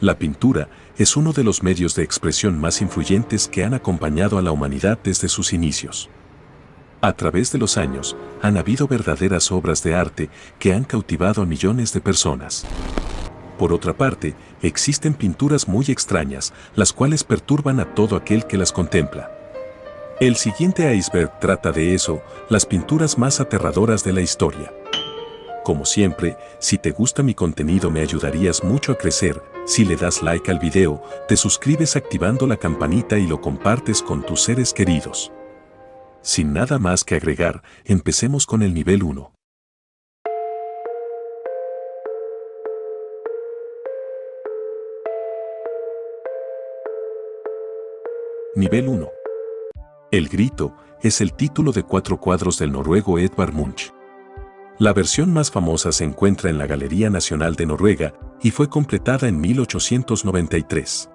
La pintura es uno de los medios de expresión más influyentes que han acompañado a la humanidad desde sus inicios. A través de los años, han habido verdaderas obras de arte que han cautivado a millones de personas. Por otra parte, existen pinturas muy extrañas, las cuales perturban a todo aquel que las contempla. El siguiente iceberg trata de eso, las pinturas más aterradoras de la historia. Como siempre, si te gusta mi contenido me ayudarías mucho a crecer, si le das like al video, te suscribes activando la campanita y lo compartes con tus seres queridos. Sin nada más que agregar, empecemos con el nivel 1. Nivel 1. El grito es el título de 4 cuadros del noruego Edvard Munch. La versión más famosa se encuentra en la Galería Nacional de Noruega y fue completada en 1893.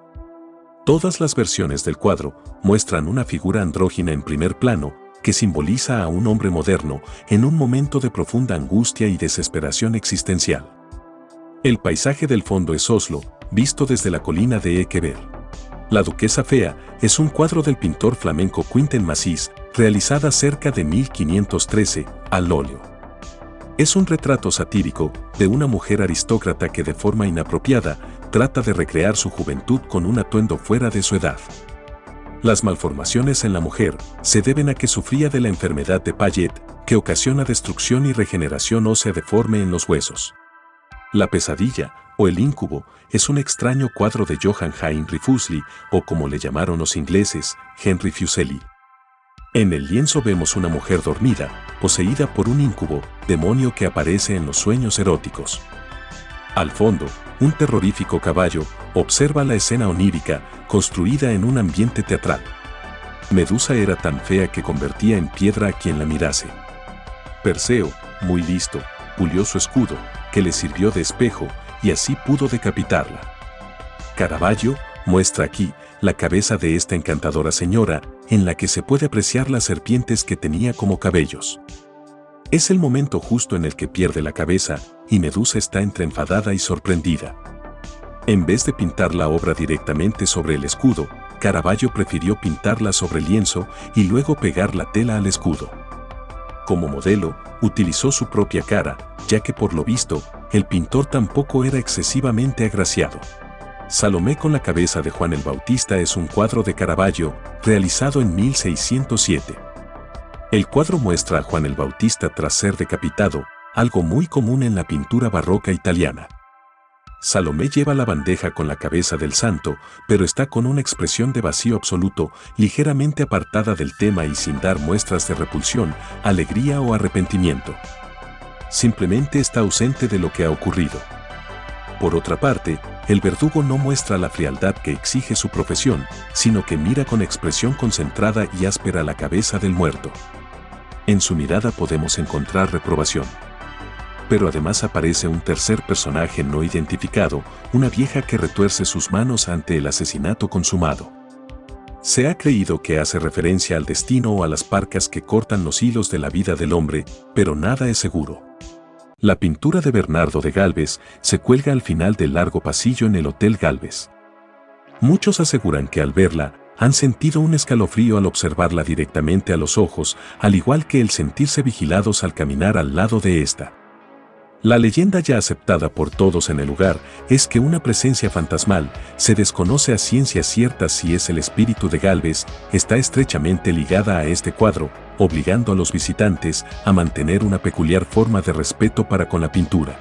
Todas las versiones del cuadro muestran una figura andrógina en primer plano que simboliza a un hombre moderno en un momento de profunda angustia y desesperación existencial. El paisaje del fondo es Oslo, visto desde la colina de Ekeberg. La Duquesa Fea es un cuadro del pintor flamenco Quinten Massís, realizada cerca de 1513, al óleo. Es un retrato satírico de una mujer aristócrata que de forma inapropiada trata de recrear su juventud con un atuendo fuera de su edad. Las malformaciones en la mujer se deben a que sufría de la enfermedad de Paget, que ocasiona destrucción y regeneración ósea deforme en los huesos. La pesadilla, o el incubo, es un extraño cuadro de Johann Heinrich Fuseli, o como le llamaron los ingleses, Henry Fuseli. En el lienzo vemos una mujer dormida, poseída por un incubo, demonio que aparece en los sueños eróticos. Al fondo, un terrorífico caballo observa la escena onírica, construida en un ambiente teatral. Medusa era tan fea que convertía en piedra a quien la mirase. Perseo, muy listo, pulió su escudo, que le sirvió de espejo, y así pudo decapitarla. Caravaggio muestra aquí la cabeza de esta encantadora señora, en la que se puede apreciar las serpientes que tenía como cabellos. Es el momento justo en el que pierde la cabeza, y Medusa está entre enfadada y sorprendida. En vez de pintar la obra directamente sobre el escudo, Caravaggio prefirió pintarla sobre el lienzo y luego pegar la tela al escudo. Como modelo, utilizó su propia cara, ya que por lo visto, el pintor tampoco era excesivamente agraciado. Salomé con la cabeza de Juan el Bautista es un cuadro de Caravaggio, realizado en 1607. El cuadro muestra a Juan el Bautista tras ser decapitado, algo muy común en la pintura barroca italiana. Salomé lleva la bandeja con la cabeza del santo, pero está con una expresión de vacío absoluto, ligeramente apartada del tema y sin dar muestras de repulsión, alegría o arrepentimiento. Simplemente está ausente de lo que ha ocurrido. Por otra parte, el verdugo no muestra la frialdad que exige su profesión, sino que mira con expresión concentrada y áspera la cabeza del muerto. En su mirada podemos encontrar reprobación. Pero además aparece un tercer personaje no identificado, una vieja que retuerce sus manos ante el asesinato consumado. Se ha creído que hace referencia al destino o a las parcas que cortan los hilos de la vida del hombre, pero nada es seguro. La pintura de Bernardo de Galvez se cuelga al final del largo pasillo en el Hotel Galvez. Muchos aseguran que al verla, han sentido un escalofrío al observarla directamente a los ojos, al igual que el sentirse vigilados al caminar al lado de esta. La leyenda ya aceptada por todos en el lugar es que una presencia fantasmal, se desconoce a ciencia cierta si es el espíritu de Galvez, está estrechamente ligada a este cuadro, obligando a los visitantes a mantener una peculiar forma de respeto para con la pintura.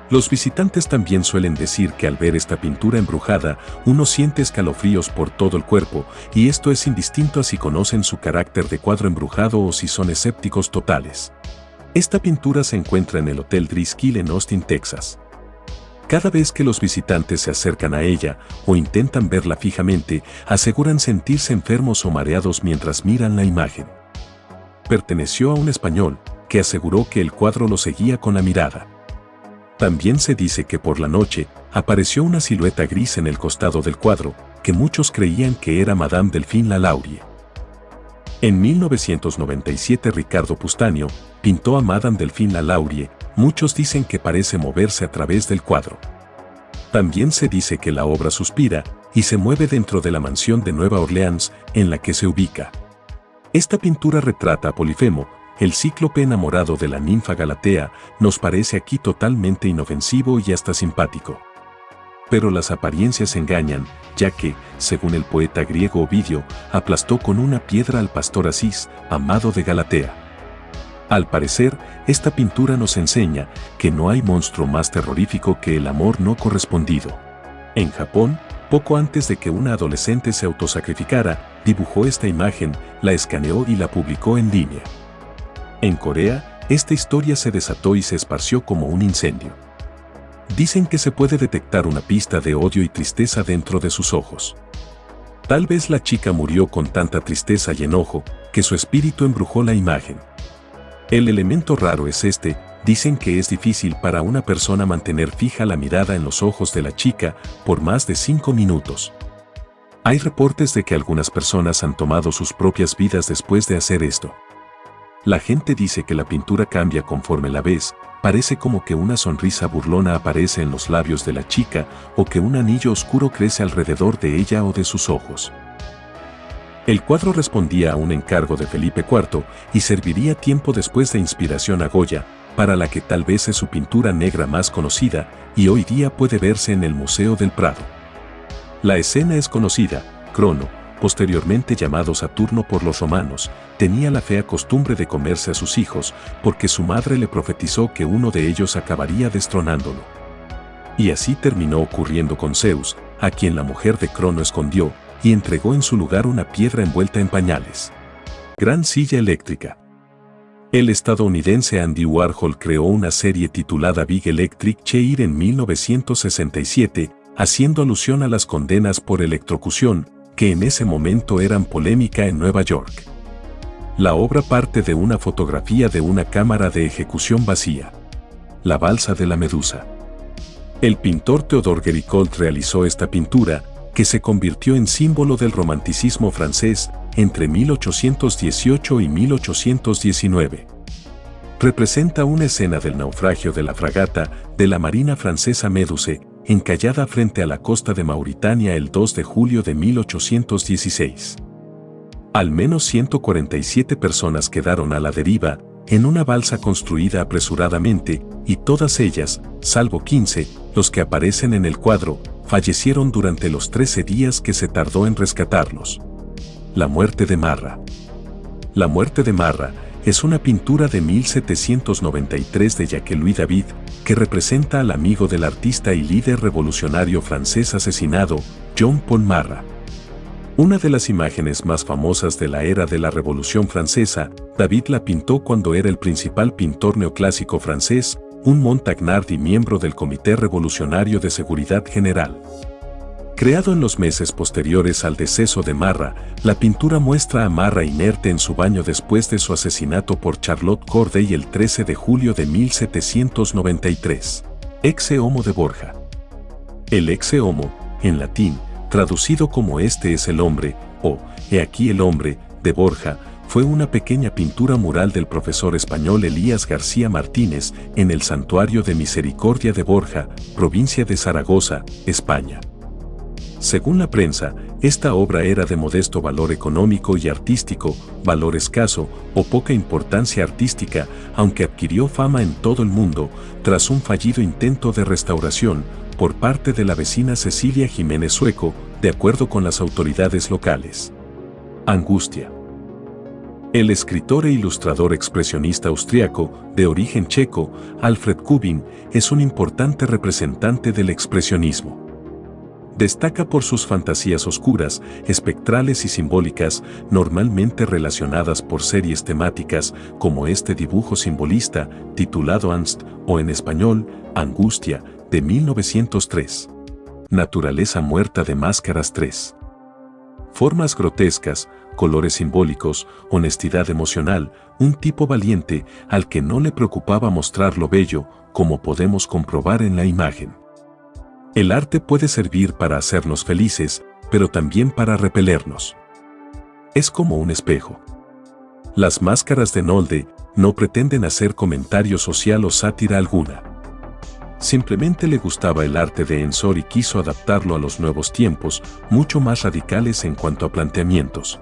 Los visitantes también suelen decir que al ver esta pintura embrujada, uno siente escalofríos por todo el cuerpo, y esto es indistinto a si conocen su carácter de cuadro embrujado o si son escépticos totales. Esta pintura se encuentra en el Hotel Driskill en Austin, Texas. Cada vez que los visitantes se acercan a ella o intentan verla fijamente, aseguran sentirse enfermos o mareados mientras miran la imagen. Perteneció a un español, que aseguró que el cuadro lo seguía con la mirada. También se dice que por la noche, apareció una silueta gris en el costado del cuadro, que muchos creían que era Madame Delphine Lalaurie. En 1997 Ricardo Pustanio pintó a Madame Delphine Lalaurie, muchos dicen que parece moverse a través del cuadro. También se dice que la obra suspira y se mueve dentro de la mansión de Nueva Orleans en la que se ubica. Esta pintura retrata a Polifemo, el cíclope enamorado de la ninfa Galatea, nos parece aquí totalmente inofensivo y hasta simpático. Pero las apariencias engañan, ya que, según el poeta griego Ovidio, aplastó con una piedra al pastor Asís, amado de Galatea. Al parecer, esta pintura nos enseña que no hay monstruo más terrorífico que el amor no correspondido. En Japón, poco antes de que una adolescente se autosacrificara, dibujó esta imagen, la escaneó y la publicó en línea. En Corea, esta historia se desató y se esparció como un incendio. Dicen que se puede detectar una pista de odio y tristeza dentro de sus ojos. Tal vez la chica murió con tanta tristeza y enojo que su espíritu embrujó la imagen. El elemento raro es este, dicen que es difícil para una persona mantener fija la mirada en los ojos de la chica por más de 5 minutos. Hay reportes de que algunas personas han tomado sus propias vidas después de hacer esto. La gente dice que la pintura cambia conforme la ves, parece como que una sonrisa burlona aparece en los labios de la chica o que un anillo oscuro crece alrededor de ella o de sus ojos. El cuadro respondía a un encargo de Felipe IV y serviría tiempo después de inspiración a Goya, para la que tal vez es su pintura negra más conocida y hoy día puede verse en el Museo del Prado. La escena es conocida. Crono, posteriormente llamado Saturno por los romanos, tenía la fea costumbre de comerse a sus hijos porque su madre le profetizó que uno de ellos acabaría destronándolo. Y así terminó ocurriendo con Zeus, a quien la mujer de Crono escondió y entregó en su lugar una piedra envuelta en pañales. Gran silla eléctrica. El estadounidense Andy Warhol creó una serie titulada Big Electric Chair en 1967, haciendo alusión a las condenas por electrocución, que en ese momento eran polémica en Nueva York. La obra parte de una fotografía de una cámara de ejecución vacía. La balsa de la Medusa. El pintor Theodore Géricault realizó esta pintura, que se convirtió en símbolo del romanticismo francés entre 1818 y 1819. Representa una escena del naufragio de la fragata de la Marina francesa Méduse, encallada frente a la costa de Mauritania el 2 de julio de 1816. Al menos 147 personas quedaron a la deriva en una balsa construida apresuradamente, y todas ellas, salvo 15, los que aparecen en el cuadro, fallecieron durante los 13 días que se tardó en rescatarlos. La muerte de Marra. La muerte de Marra es una pintura de 1793 de Jacques-Louis David, que representa al amigo del artista y líder revolucionario francés asesinado, Jean-Paul Marat. Una de las imágenes más famosas de la era de la Revolución Francesa, David la pintó cuando era el principal pintor neoclásico francés, un Montagnard y miembro del Comité Revolucionario de Seguridad General. Creado en los meses posteriores al deceso de Marat, la pintura muestra a Marat inerte en su baño después de su asesinato por Charlotte Corday el 13 de julio de 1793. Ecce Homo de Borja. El Ecce Homo, en latín, traducido como Este es el hombre, o He aquí el hombre, de Borja, fue una pequeña pintura mural del profesor español Elías García Martínez en el Santuario de Misericordia de Borja, provincia de Zaragoza, España. Según la prensa, esta obra era de modesto valor económico y artístico, valor escaso o poca importancia artística, aunque adquirió fama en todo el mundo tras un fallido intento de restauración por parte de la vecina Cecilia Jiménez Sueco, de acuerdo con las autoridades locales. Angustia. El escritor e ilustrador expresionista austriaco, de origen checo, Alfred Kubin, es un importante representante del expresionismo. Destaca por sus fantasías oscuras, espectrales y simbólicas, normalmente relacionadas por series temáticas, como este dibujo simbolista, titulado Angst, o en español, Angustia, de 1903. Naturaleza muerta de máscaras 3. Formas grotescas, colores simbólicos, honestidad emocional, un tipo valiente al que no le preocupaba mostrar lo bello, como podemos comprobar en la imagen. El arte puede servir para hacernos felices, pero también para repelernos. Es como un espejo. Las máscaras de Nolde no pretenden hacer comentario social o sátira alguna. Simplemente le gustaba el arte de Ensor y quiso adaptarlo a los nuevos tiempos, mucho más radicales en cuanto a planteamientos.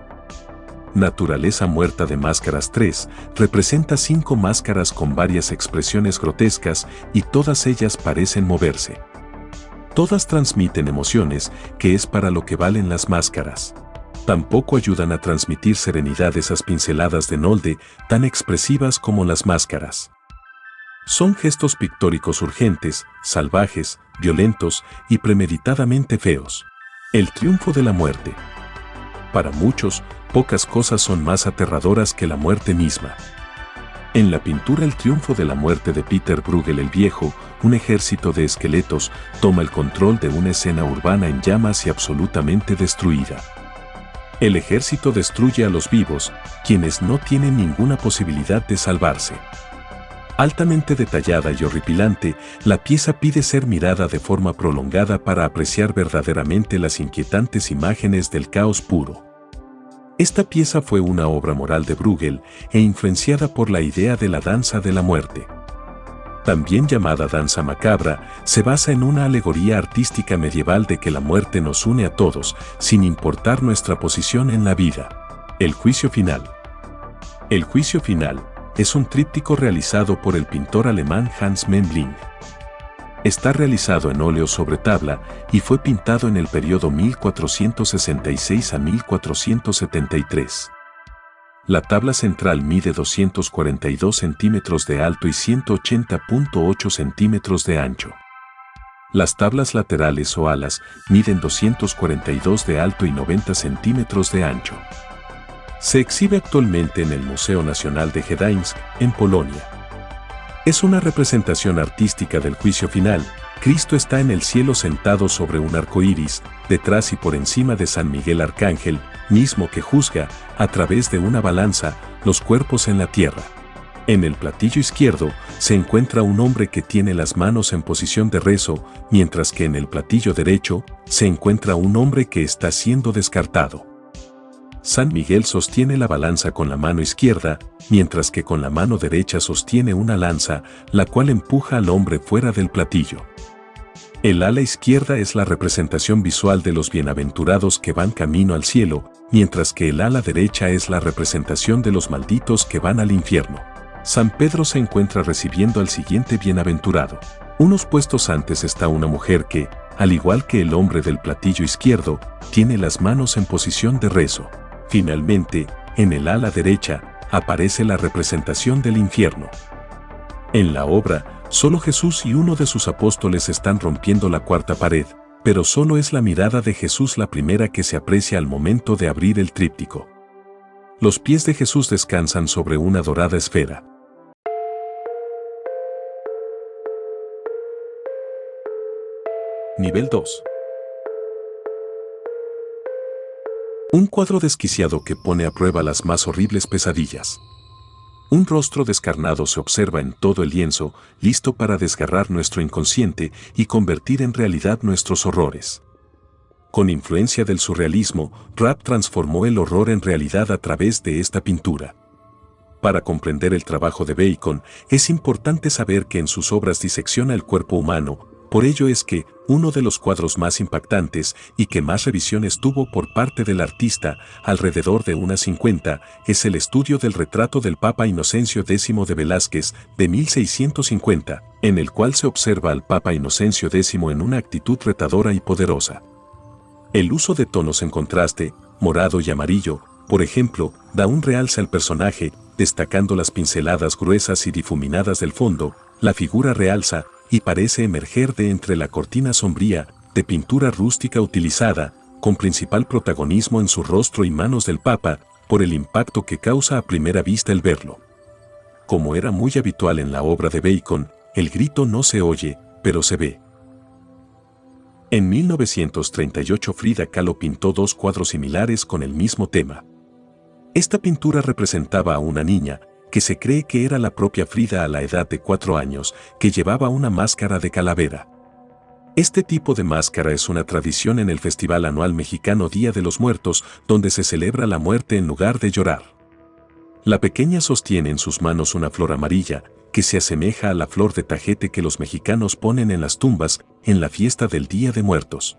Naturaleza muerta de máscaras 3 representa 5 máscaras con varias expresiones grotescas y todas ellas parecen moverse. Todas transmiten emociones, que es para lo que valen las máscaras. Tampoco ayudan a transmitir serenidad esas pinceladas de Nolde tan expresivas como las máscaras. Son gestos pictóricos urgentes, salvajes, violentos y premeditadamente feos. El triunfo de la muerte. Para muchos, pocas cosas son más aterradoras que la muerte misma. En la pintura El triunfo de la muerte de Peter Bruegel el Viejo, un ejército de esqueletos toma el control de una escena urbana en llamas y absolutamente destruida. El ejército destruye a los vivos, quienes no tienen ninguna posibilidad de salvarse. Altamente detallada y horripilante, la pieza pide ser mirada de forma prolongada para apreciar verdaderamente las inquietantes imágenes del caos puro. Esta pieza fue una obra moral de Bruegel e influenciada por la idea de la danza de la muerte. También llamada danza macabra, se basa en una alegoría artística medieval de que la muerte nos une a todos, sin importar nuestra posición en la vida. El juicio final. El juicio final es un tríptico realizado por el pintor alemán Hans Memling. Está realizado en óleo sobre tabla y fue pintado en el periodo 1466 a 1473. La tabla central mide 242 centímetros de alto y 180.8 centímetros de ancho. Las tablas laterales o alas miden 242 de alto y 90 centímetros de ancho. Se exhibe actualmente en el Museo Nacional de Gdańsk, en Polonia. Es una representación artística del juicio final. Cristo está en el cielo sentado sobre un arco iris, detrás y por encima de San Miguel Arcángel, mismo que juzga, a través de una balanza, los cuerpos en la tierra. En el platillo izquierdo se encuentra un hombre que tiene las manos en posición de rezo, mientras que en el platillo derecho se encuentra un hombre que está siendo descartado. San Miguel sostiene la balanza con la mano izquierda, mientras que con la mano derecha sostiene una lanza, la cual empuja al hombre fuera del platillo. El ala izquierda es la representación visual de los bienaventurados que van camino al cielo, mientras que el ala derecha es la representación de los malditos que van al infierno. San Pedro se encuentra recibiendo al siguiente bienaventurado. Unos puestos antes está una mujer que, al igual que el hombre del platillo izquierdo, tiene las manos en posición de rezo. Finalmente, en el ala derecha, aparece la representación del infierno. En la obra, solo Jesús y uno de sus apóstoles están rompiendo la cuarta pared, pero solo es la mirada de Jesús la primera que se aprecia al momento de abrir el tríptico. Los pies de Jesús descansan sobre una dorada esfera. Nivel 2. Un cuadro desquiciado que pone a prueba las más horribles pesadillas. Un rostro descarnado se observa en todo el lienzo, listo para desgarrar nuestro inconsciente y convertir en realidad nuestros horrores. Con influencia del surrealismo, Raab transformó el horror en realidad a través de esta pintura. Para comprender el trabajo de Bacon, es importante saber que en sus obras disecciona el cuerpo humano. Por ello es que, uno de los cuadros más impactantes y que más revisiones tuvo por parte del artista, alrededor de unas 50, es el estudio del retrato del Papa Inocencio X de Velázquez, de 1650, en el cual se observa al Papa Inocencio X en una actitud retadora y poderosa. El uso de tonos en contraste, morado y amarillo, por ejemplo, da un realce al personaje, destacando las pinceladas gruesas y difuminadas del fondo. La figura realza y parece emerger de entre la cortina sombría, de pintura rústica utilizada, con principal protagonismo en su rostro y manos del Papa, por el impacto que causa a primera vista el verlo. Como era muy habitual en la obra de Bacon, el grito no se oye, pero se ve. En 1938 Frida Kahlo pintó dos cuadros similares con el mismo tema. Esta pintura representaba a una niña, que se cree que era la propia Frida a la edad de 4 años, que llevaba una máscara de calavera. Este tipo de máscara es una tradición en el festival anual mexicano Día de los Muertos, donde se celebra la muerte en lugar de llorar. La pequeña sostiene en sus manos una flor amarilla, que se asemeja a la flor de tajete que los mexicanos ponen en las tumbas en la fiesta del Día de Muertos.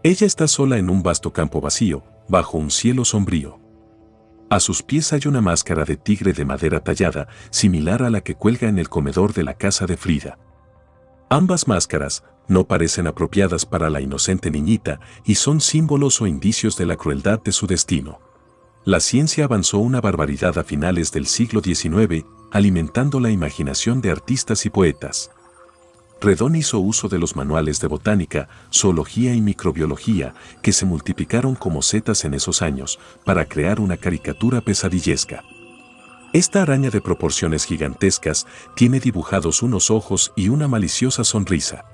Ella está sola en un vasto campo vacío, bajo un cielo sombrío. A sus pies hay una máscara de tigre de madera tallada, similar a la que cuelga en el comedor de la casa de Frida. Ambas máscaras no parecen apropiadas para la inocente niñita y son símbolos o indicios de la crueldad de su destino. La ciencia avanzó una barbaridad a finales del siglo XIX, alimentando la imaginación de artistas y poetas. Redón hizo uso de los manuales de botánica, zoología y microbiología, que se multiplicaron como setas en esos años, para crear una caricatura pesadillesca. Esta araña de proporciones gigantescas tiene dibujados unos ojos y una maliciosa sonrisa.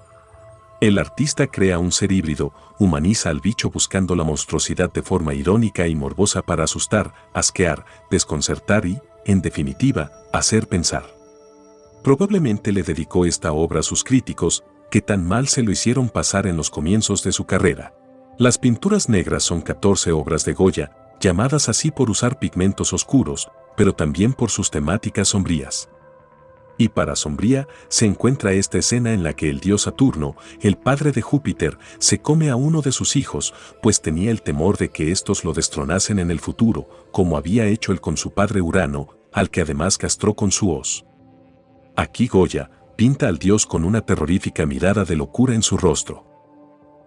El artista crea un ser híbrido, humaniza al bicho buscando la monstruosidad de forma irónica y morbosa para asustar, asquear, desconcertar y, en definitiva, hacer pensar. Probablemente le dedicó esta obra a sus críticos, que tan mal se lo hicieron pasar en los comienzos de su carrera. Las pinturas negras son 14 obras de Goya, llamadas así por usar pigmentos oscuros, pero también por sus temáticas sombrías. Y para sombría se encuentra esta escena en la que el dios Saturno, el padre de Júpiter, se come a uno de sus hijos, pues tenía el temor de que éstos lo destronasen en el futuro, como había hecho él con su padre Urano, al que además castró con su hoz. Aquí Goya pinta al dios con una terrorífica mirada de locura en su rostro.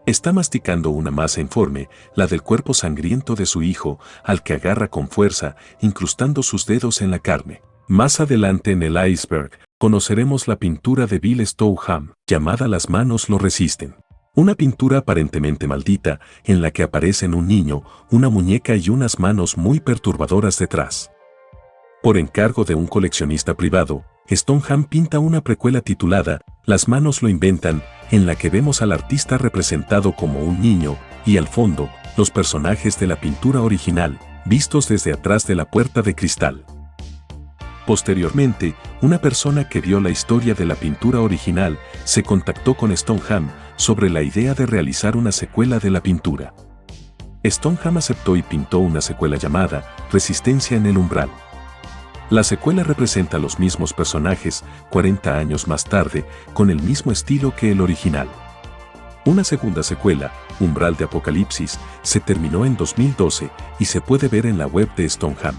Está masticando una masa informe, la del cuerpo sangriento de su hijo, al que agarra con fuerza, incrustando sus dedos en la carne. Más adelante en el iceberg, conoceremos la pintura de Bill Stougham, llamada Las manos lo resisten. Una pintura aparentemente maldita, en la que aparecen un niño, una muñeca y unas manos muy perturbadoras detrás. Por encargo de un coleccionista privado, Stougham pinta una precuela titulada Las manos lo inventan, en la que vemos al artista representado como un niño, y al fondo, los personajes de la pintura original, vistos desde atrás de la puerta de cristal. Posteriormente, una persona que vio la historia de la pintura original se contactó con Stougham sobre la idea de realizar una secuela de la pintura. Stougham aceptó y pintó una secuela llamada Resistencia en el umbral. La secuela representa a los mismos personajes 40 años más tarde, con el mismo estilo que el original. Una segunda secuela, Umbral de Apocalipsis, se terminó en 2012 y se puede ver en la web de Stougham.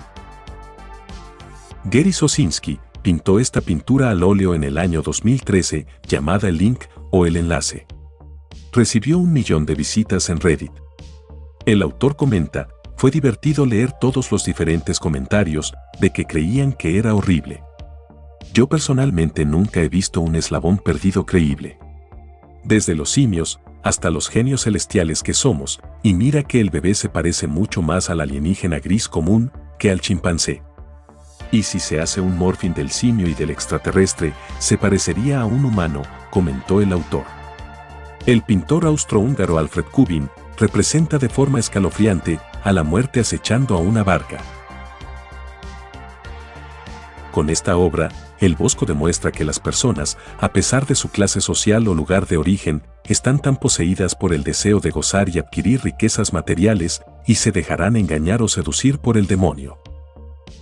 Gary Sosinski pintó esta pintura al óleo en el año 2013, llamada El Link o El Enlace. Recibió 1 millón de visitas en Reddit. El autor comenta, fue divertido leer todos los diferentes comentarios de que creían que era horrible. Yo personalmente nunca he visto un eslabón perdido creíble. Desde los simios hasta los genios celestiales que somos, y mira que el bebé se parece mucho más al alienígena gris común que al chimpancé. Y si se hace un morfín del simio y del extraterrestre, se parecería a un humano, comentó el autor. El pintor austrohúngaro Alfred Kubin representa de forma escalofriante a la muerte acechando a una barca. Con esta obra, el Bosco demuestra que las personas, a pesar de su clase social o lugar de origen, están tan poseídas por el deseo de gozar y adquirir riquezas materiales, y se dejarán engañar o seducir por el demonio.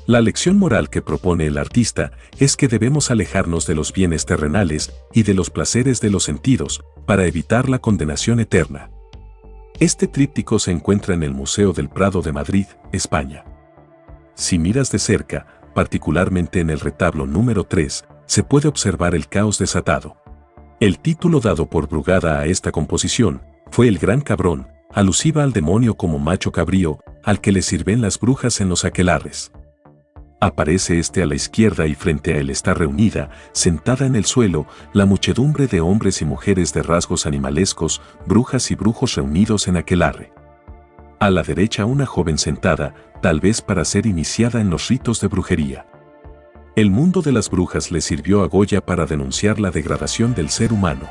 La lección moral que propone el artista es que debemos alejarnos de los bienes terrenales y de los placeres de los sentidos para evitar la condenación eterna. Este tríptico se encuentra en el Museo del Prado de Madrid, España. Si miras de cerca, particularmente en el retablo número 3, se puede observar el caos desatado. El título dado por Brugada a esta composición fue El Gran Cabrón, alusiva al demonio como macho cabrío, al que le sirven las brujas en los aquelarres. Aparece este a la izquierda y frente a él está reunida, sentada en el suelo, la muchedumbre de hombres y mujeres de rasgos animalescos, brujas y brujos reunidos en aquelarre. A la derecha una joven sentada, tal vez para ser iniciada en los ritos de brujería. El mundo de las brujas le sirvió a Goya para denunciar la degradación del ser humano.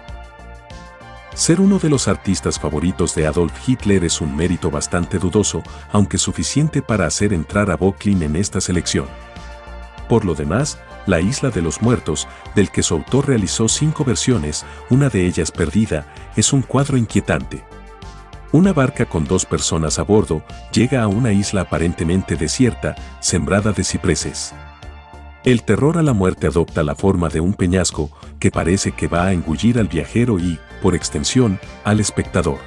Ser uno de los artistas favoritos de Adolf Hitler es un mérito bastante dudoso, aunque suficiente para hacer entrar a Böcklin en esta selección. Por lo demás, La Isla de los Muertos, del que su autor realizó 5 versiones, una de ellas perdida, es un cuadro inquietante. Una barca con 2 personas a bordo llega a una isla aparentemente desierta, sembrada de cipreses. El terror a la muerte adopta la forma de un peñasco que parece que va a engullir al viajero y, por extensión, al espectador.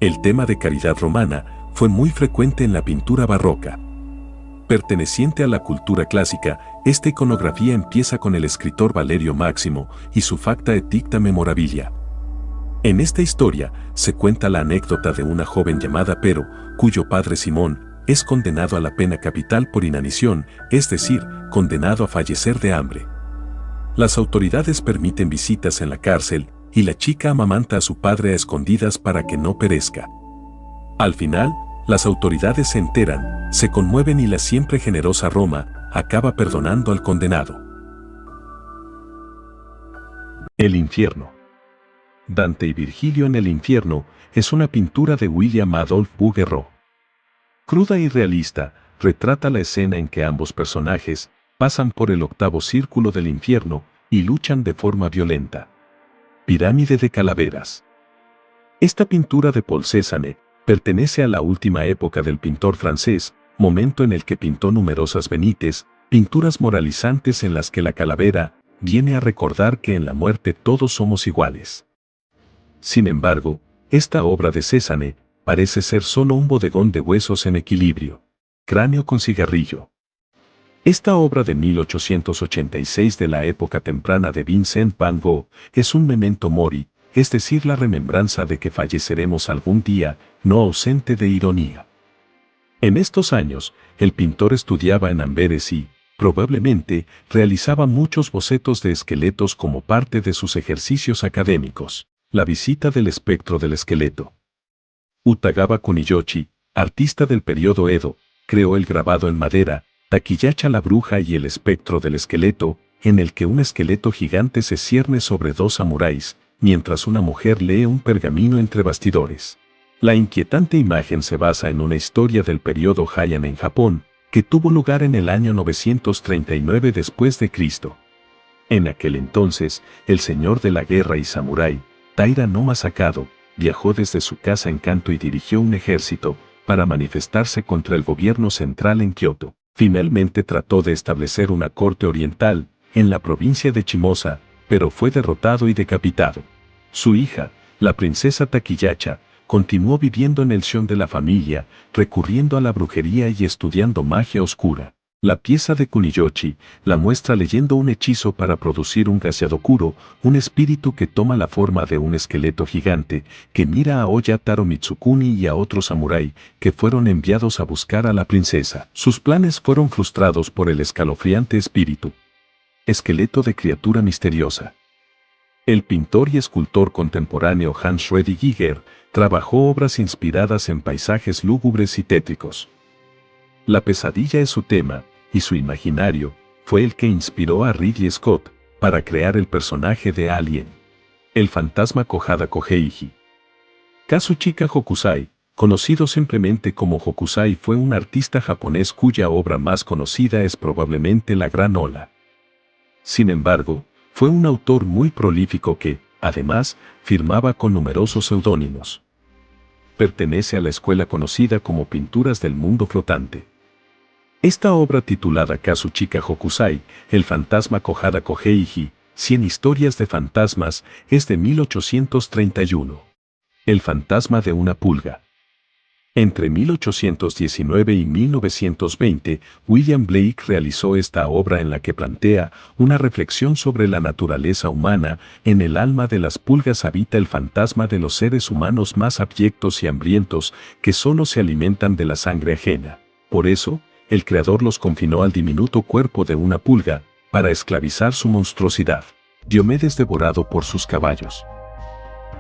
El tema de caridad romana fue muy frecuente en la pintura barroca. Perteneciente a la cultura clásica, esta iconografía empieza con el escritor Valerio Máximo y su Facta et Dicta Memorabilia. En esta historia se cuenta la anécdota de una joven llamada Pero, cuyo padre Simón es condenado a la pena capital por inanición, es decir, condenado a fallecer de hambre. Las autoridades permiten visitas en la cárcel y la chica amamanta a su padre a escondidas para que no perezca. Al final, las autoridades se enteran, se conmueven y la siempre generosa Roma acaba perdonando al condenado. El infierno. Dante y Virgilio en el infierno es una pintura de William Adolphe Bouguereau. Cruda y realista, retrata la escena en que ambos personajes pasan por el octavo círculo del infierno y luchan de forma violenta. Pirámide de calaveras. Esta pintura de Paul Cézanne pertenece a la última época del pintor francés, momento en el que pintó numerosas venites, pinturas moralizantes en las que la calavera viene a recordar que en la muerte todos somos iguales. Sin embargo, esta obra de Cézanne parece ser solo un bodegón de huesos en equilibrio. Cráneo con cigarrillo. Esta obra de 1886 de la época temprana de Vincent van Gogh es un memento mori, es decir, la remembranza de que falleceremos algún día, no ausente de ironía. En estos años, el pintor estudiaba en Amberes y, probablemente, realizaba muchos bocetos de esqueletos como parte de sus ejercicios académicos. La visita del espectro del esqueleto. Utagawa Kuniyoshi, artista del periodo Edo, creó el grabado en madera, Takiyacha la bruja y el espectro del esqueleto, en el que un esqueleto gigante se cierne sobre dos samuráis, mientras una mujer lee un pergamino entre bastidores. La inquietante imagen se basa en una historia del periodo Heian en Japón, que tuvo lugar en el año 939 después de Cristo. En aquel entonces, el señor de la guerra y samurái, Taira no Masakado, viajó desde su casa en Kanto y dirigió un ejército para manifestarse contra el gobierno central en Kioto. Finalmente trató de establecer una corte oriental en la provincia de Chimosa, pero fue derrotado y decapitado. Su hija, la princesa Takiyacha, continuó viviendo en el Shion de la familia, recurriendo a la brujería y estudiando magia oscura. La pieza de Kuniyoshi la muestra leyendo un hechizo para producir un Gaseadokuro, un espíritu que toma la forma de un esqueleto gigante, que mira a Oya Taro Mitsukuni y a otros samurái que fueron enviados a buscar a la princesa. Sus planes fueron frustrados por el escalofriante espíritu. Esqueleto de criatura misteriosa. El pintor y escultor contemporáneo Hans Schrödinger trabajó obras inspiradas en paisajes lúgubres y tétricos. La pesadilla es su tema, y su imaginario fue el que inspiró a Ridley Scott para crear el personaje de Alien, el fantasma Kohada Koheiji. Kazuchika Hokusai, conocido simplemente como Hokusai, fue un artista japonés cuya obra más conocida es probablemente La Gran Ola. Sin embargo, fue un autor muy prolífico que, además, firmaba con numerosos seudónimos. Pertenece a la escuela conocida como Pinturas del Mundo Flotante. Esta obra titulada Kazuchika Hokusai, el fantasma Kohada Koheiji, 100 historias de fantasmas, es de 1831. El fantasma de una pulga. Entre 1819 y 1920, William Blake realizó esta obra en la que plantea una reflexión sobre la naturaleza humana. En el alma de las pulgas habita el fantasma de los seres humanos más abyectos y hambrientos, que solo se alimentan de la sangre ajena. Por eso, el creador los confinó al diminuto cuerpo de una pulga, para esclavizar su monstruosidad. Diomedes devorado por sus caballos.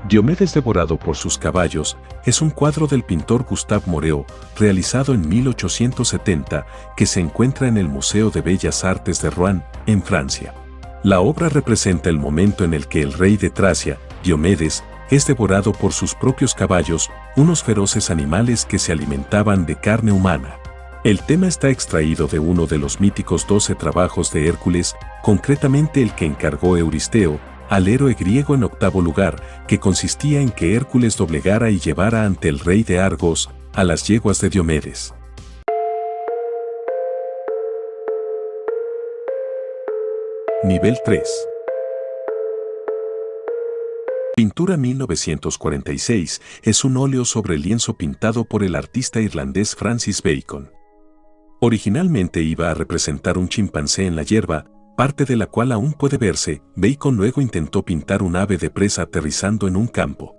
Diomedes devorado por sus caballos es un cuadro del pintor Gustave Moreau, realizado en 1870, que se encuentra en el Museo de Bellas Artes de Rouen, en Francia. La obra representa el momento en el que el rey de Tracia, Diomedes, es devorado por sus propios caballos, unos feroces animales que se alimentaban de carne humana. El tema está extraído de uno de los míticos 12 trabajos de Hércules, concretamente el que encargó Euristeo al héroe griego en octavo lugar, que consistía en que Hércules doblegara y llevara ante el rey de Argos a las yeguas de Diomedes. Nivel 3. Pintura 1946 es un óleo sobre lienzo pintado por el artista irlandés Francis Bacon. Originalmente iba a representar un chimpancé en la hierba, parte de la cual aún puede verse. Bacon luego intentó pintar un ave de presa aterrizando en un campo.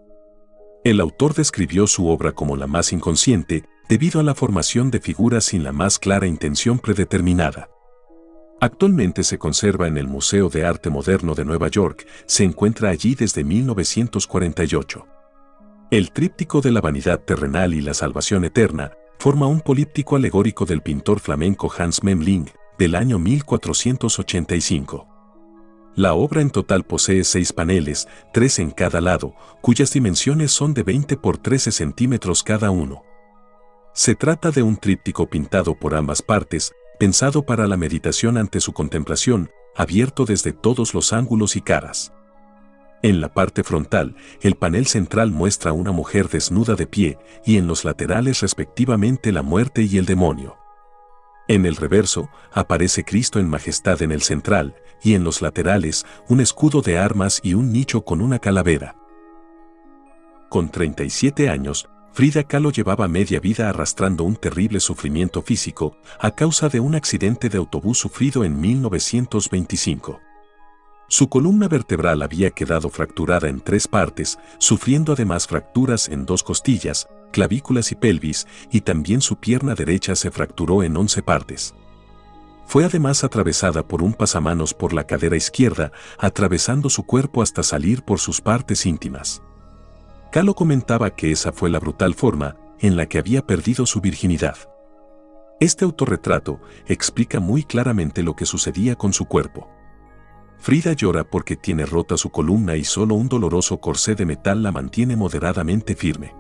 El autor describió su obra como la más inconsciente, debido a la formación de figuras sin la más clara intención predeterminada. Actualmente se conserva en el Museo de Arte Moderno de Nueva York, se encuentra allí desde 1948. El tríptico de la vanidad terrenal y la salvación eterna forma un políptico alegórico del pintor flamenco Hans Memling, del año 1485. La obra en total posee 6 paneles, 3 en cada lado, cuyas dimensiones son de 20 por 13 centímetros cada uno. Se trata de un tríptico pintado por ambas partes, pensado para la meditación ante su contemplación, abierto desde todos los ángulos y caras. En la parte frontal, el panel central muestra una mujer desnuda de pie, y en los laterales respectivamente la muerte y el demonio. En el reverso, aparece Cristo en majestad en el central, y en los laterales, un escudo de armas y un nicho con una calavera. Con 37 años, Frida Kahlo llevaba media vida arrastrando un terrible sufrimiento físico a causa de un accidente de autobús sufrido en 1925. Su columna vertebral había quedado fracturada en 3 partes, sufriendo además fracturas en 2 costillas, clavículas y pelvis, y también su pierna derecha se fracturó en 11 partes. Fue además atravesada por un pasamanos por la cadera izquierda, atravesando su cuerpo hasta salir por sus partes íntimas. Kahlo comentaba que esa fue la brutal forma en la que había perdido su virginidad. Este autorretrato explica muy claramente lo que sucedía con su cuerpo. Frida llora porque tiene rota su columna y solo un doloroso corsé de metal la mantiene moderadamente firme.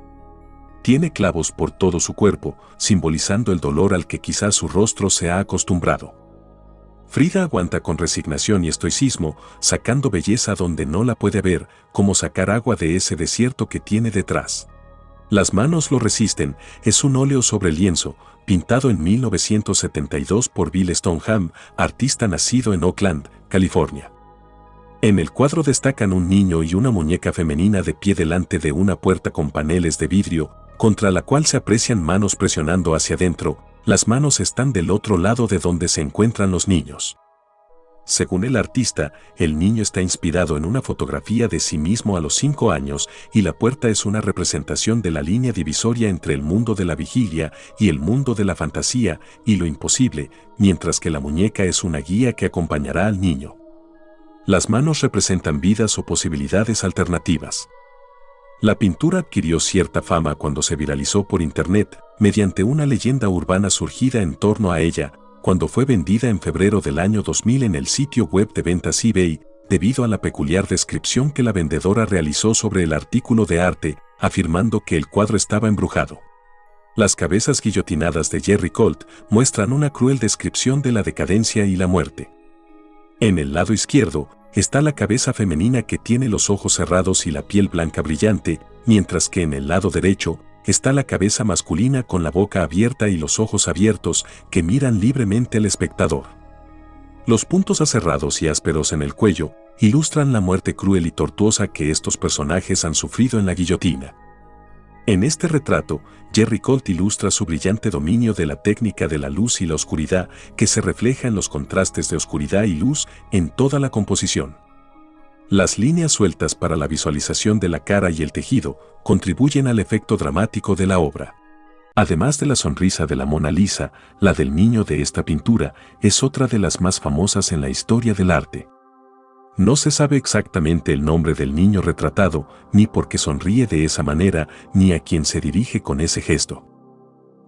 Tiene clavos por todo su cuerpo, simbolizando el dolor al que quizás su rostro se ha acostumbrado. Frida aguanta con resignación y estoicismo, sacando belleza donde no la puede ver, como sacar agua de ese desierto que tiene detrás. Las manos lo resisten, es un óleo sobre lienzo, pintado en 1972 por Bill Stoneham, artista nacido en Oakland, California. En el cuadro destacan un niño y una muñeca femenina de pie delante de una puerta con paneles de vidrio, contra la cual se aprecian manos presionando hacia adentro. Las manos están del otro lado de donde se encuentran los niños. Según el artista, el niño está inspirado en una fotografía de sí mismo a los 5 años y la puerta es una representación de la línea divisoria entre el mundo de la vigilia y el mundo de la fantasía y lo imposible, mientras que la muñeca es una guía que acompañará al niño. Las manos representan vidas o posibilidades alternativas. La pintura adquirió cierta fama cuando se viralizó por internet, mediante una leyenda urbana surgida en torno a ella, cuando fue vendida en febrero del año 2000 en el sitio web de ventas eBay, debido a la peculiar descripción que la vendedora realizó sobre el artículo de arte, afirmando que el cuadro estaba embrujado. Las cabezas guillotinadas de Jerry Colt muestran una cruel descripción de la decadencia y la muerte. En el lado izquierdo, está la cabeza femenina que tiene los ojos cerrados y la piel blanca brillante, mientras que en el lado derecho está la cabeza masculina con la boca abierta y los ojos abiertos que miran libremente al espectador. Los puntos aserrados y ásperos en el cuello ilustran la muerte cruel y tortuosa que estos personajes han sufrido en la guillotina. En este retrato, Jerry Colt ilustra su brillante dominio de la técnica de la luz y la oscuridad que se refleja en los contrastes de oscuridad y luz en toda la composición. Las líneas sueltas para la visualización de la cara y el tejido contribuyen al efecto dramático de la obra. Además de la sonrisa de la Mona Lisa, la del niño de esta pintura es otra de las más famosas en la historia del arte. No se sabe exactamente el nombre del niño retratado, ni por qué sonríe de esa manera, ni a quién se dirige con ese gesto.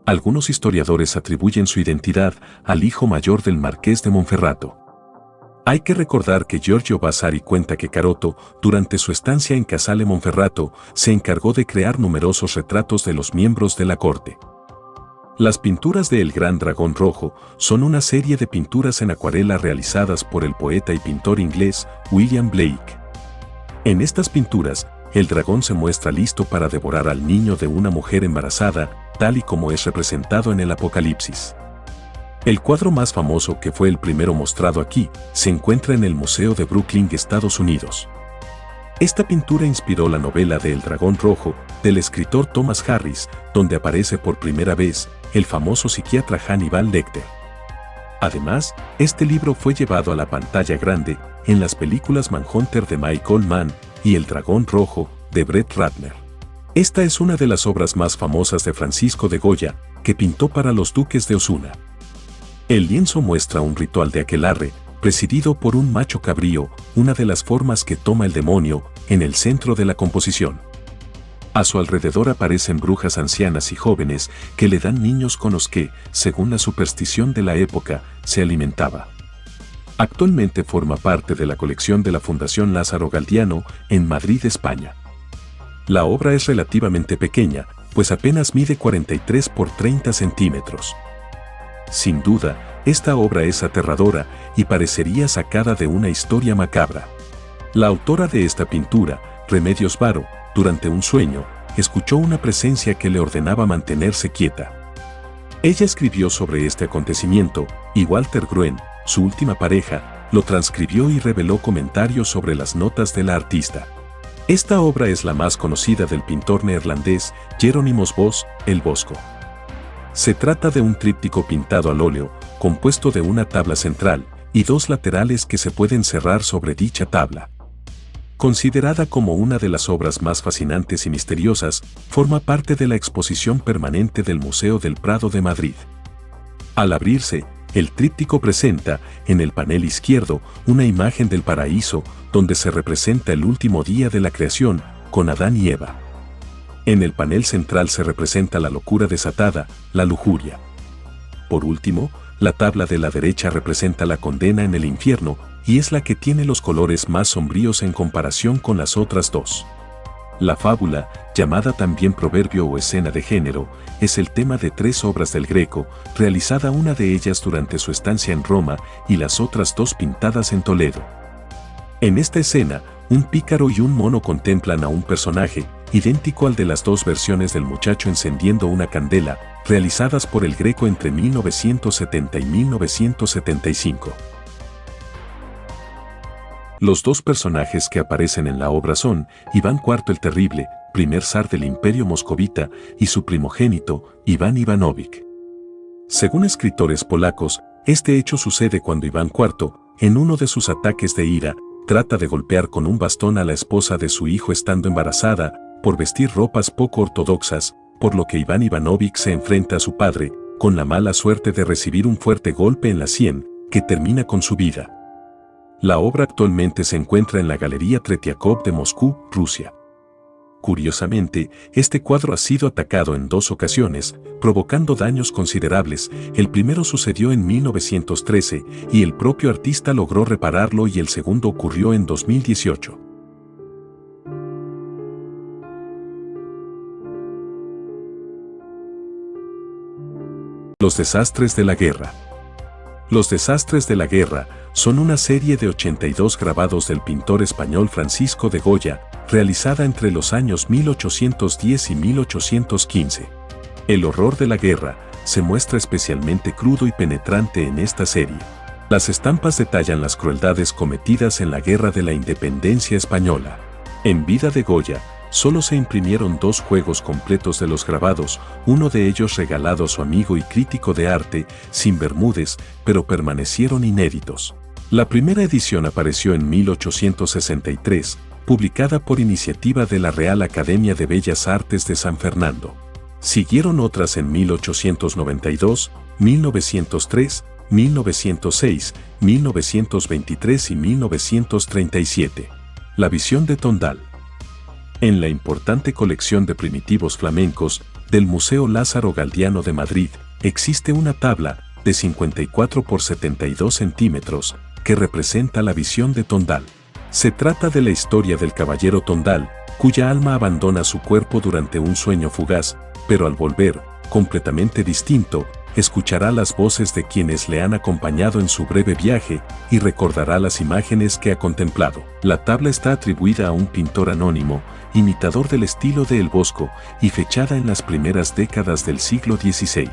Algunos historiadores atribuyen su identidad al hijo mayor del marqués de Monferrato. Hay que recordar que Giorgio Vasari cuenta que Carotto, durante su estancia en Casale Monferrato, se encargó de crear numerosos retratos de los miembros de la corte. Las pinturas de El Gran Dragón Rojo son una serie de pinturas en acuarela realizadas por el poeta y pintor inglés William Blake. En estas pinturas, el dragón se muestra listo para devorar al niño de una mujer embarazada, tal y como es representado en el Apocalipsis. El cuadro más famoso, que fue el primero mostrado aquí, se encuentra en el Museo de Brooklyn, Estados Unidos. Esta pintura inspiró la novela de El Dragón Rojo, del escritor Thomas Harris, donde aparece por primera vez el famoso psiquiatra Hannibal Lecter. Además, este libro fue llevado a la pantalla grande en las películas Manhunter de Michael Mann y El Dragón Rojo, de Brett Ratner. Esta es una de las obras más famosas de Francisco de Goya, que pintó para los duques de Osuna. El lienzo muestra un ritual de aquelarre, presidido por un macho cabrío, una de las formas que toma el demonio, en el centro de la composición. A su alrededor aparecen brujas ancianas y jóvenes que le dan niños con los que, según la superstición de la época, se alimentaba. Actualmente forma parte de la colección de la Fundación Lázaro Galdiano, en Madrid, España. La obra es relativamente pequeña, pues apenas mide 43 por 30 centímetros. Sin duda, esta obra es aterradora y parecería sacada de una historia macabra. La autora de esta pintura, Remedios Varo, durante un sueño, escuchó una presencia que le ordenaba mantenerse quieta. Ella escribió sobre este acontecimiento, y Walter Gruen, su última pareja, lo transcribió y reveló comentarios sobre las notas de la artista. Esta obra es la más conocida del pintor neerlandés Jerónimos Bosch, El Bosco. Se trata de un tríptico pintado al óleo, compuesto de una tabla central y dos laterales que se pueden cerrar sobre dicha tabla. Considerada como una de las obras más fascinantes y misteriosas, forma parte de la exposición permanente del Museo del Prado de Madrid. Al abrirse, el tríptico presenta, en el panel izquierdo, una imagen del paraíso, donde se representa el último día de la creación, con Adán y Eva. En el panel central se representa la locura desatada, la lujuria. Por último, la tabla de la derecha representa la condena en el infierno, y es la que tiene los colores más sombríos en comparación con las otras dos. La fábula, llamada también proverbio o escena de género, es el tema de 3 obras del Greco, realizada una de ellas durante su estancia en Roma y las otras 2 pintadas en Toledo. En esta escena, un pícaro y un mono contemplan a un personaje, idéntico al de las 2 versiones del muchacho encendiendo una candela, realizadas por el Greco entre 1970 y 1975. Los 2 personajes que aparecen en la obra son Iván IV el Terrible, primer zar del Imperio Moscovita, y su primogénito, Iván Ivanovich. Según escritores polacos, este hecho sucede cuando Iván IV, en uno de sus ataques de ira, trata de golpear con un bastón a la esposa de su hijo estando embarazada, por vestir ropas poco ortodoxas, por lo que Iván Ivanovich se enfrenta a su padre, con la mala suerte de recibir un fuerte golpe en la sien, que termina con su vida. La obra actualmente se encuentra en la Galería Tretiakov de Moscú, Rusia. Curiosamente, este cuadro ha sido atacado en 2 ocasiones, provocando daños considerables. El primero sucedió en 1913 y el propio artista logró repararlo, y el segundo ocurrió en 2018. Los desastres de la guerra. Los desastres de la guerra son una serie de 82 grabados del pintor español Francisco de Goya, realizada entre los años 1810 y 1815. El horror de la guerra se muestra especialmente crudo y penetrante en esta serie. Las estampas detallan las crueldades cometidas en la Guerra de la Independencia Española. En vida de Goya, solo se imprimieron 2 juegos completos de los grabados, uno de ellos regalado a su amigo y crítico de arte, Sin Bermúdez, pero permanecieron inéditos. La primera edición apareció en 1863, publicada por iniciativa de la Real Academia de Bellas Artes de San Fernando. Siguieron otras en 1892, 1903, 1906, 1923 y 1937. La visión de Tondal. En la importante colección de primitivos flamencos del Museo Lázaro Galdiano de Madrid, existe una tabla de 54 por 72 centímetros que representa la visión de Tondal. Se trata de la historia del caballero Tondal, cuya alma abandona su cuerpo durante un sueño fugaz, pero al volver, completamente distinto, escuchará las voces de quienes le han acompañado en su breve viaje y recordará las imágenes que ha contemplado. La tabla está atribuida a un pintor anónimo, imitador del estilo de El Bosco y fechada en las primeras décadas del siglo XVI.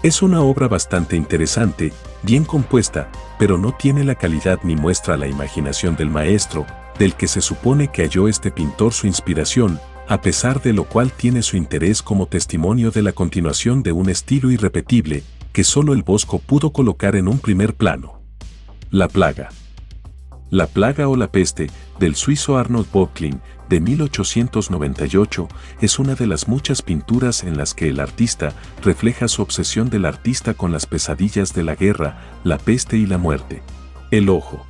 Es una obra bastante interesante, bien compuesta, pero no tiene la calidad ni muestra la imaginación del maestro, del que se supone que halló este pintor su inspiración, a pesar de lo cual tiene su interés como testimonio de la continuación de un estilo irrepetible, que solo el Bosco pudo colocar en un primer plano. La plaga. La plaga o la peste, del suizo Arnold Böcklin, de 1898, es una de las muchas pinturas en las que el artista refleja su obsesión del artista con las pesadillas de la guerra, la peste y la muerte. El ojo.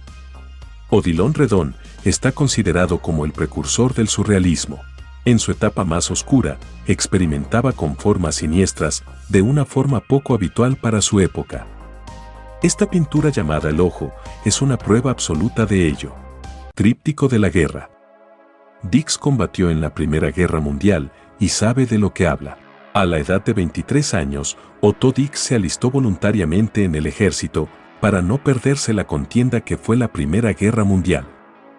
Odilon Redon está considerado como el precursor del surrealismo. En su etapa más oscura, experimentaba con formas siniestras, de una forma poco habitual para su época. Esta pintura llamada El Ojo es una prueba absoluta de ello. Tríptico de la guerra. Dix combatió en la Primera Guerra Mundial y sabe de lo que habla. A la edad de 23 años, Otto Dix se alistó voluntariamente en el ejército para no perderse la contienda que fue la Primera Guerra Mundial.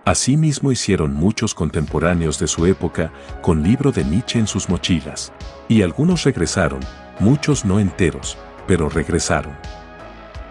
Asimismo hicieron muchos contemporáneos de su época con libro de Nietzsche en sus mochilas. Y algunos regresaron, muchos no enteros, pero regresaron.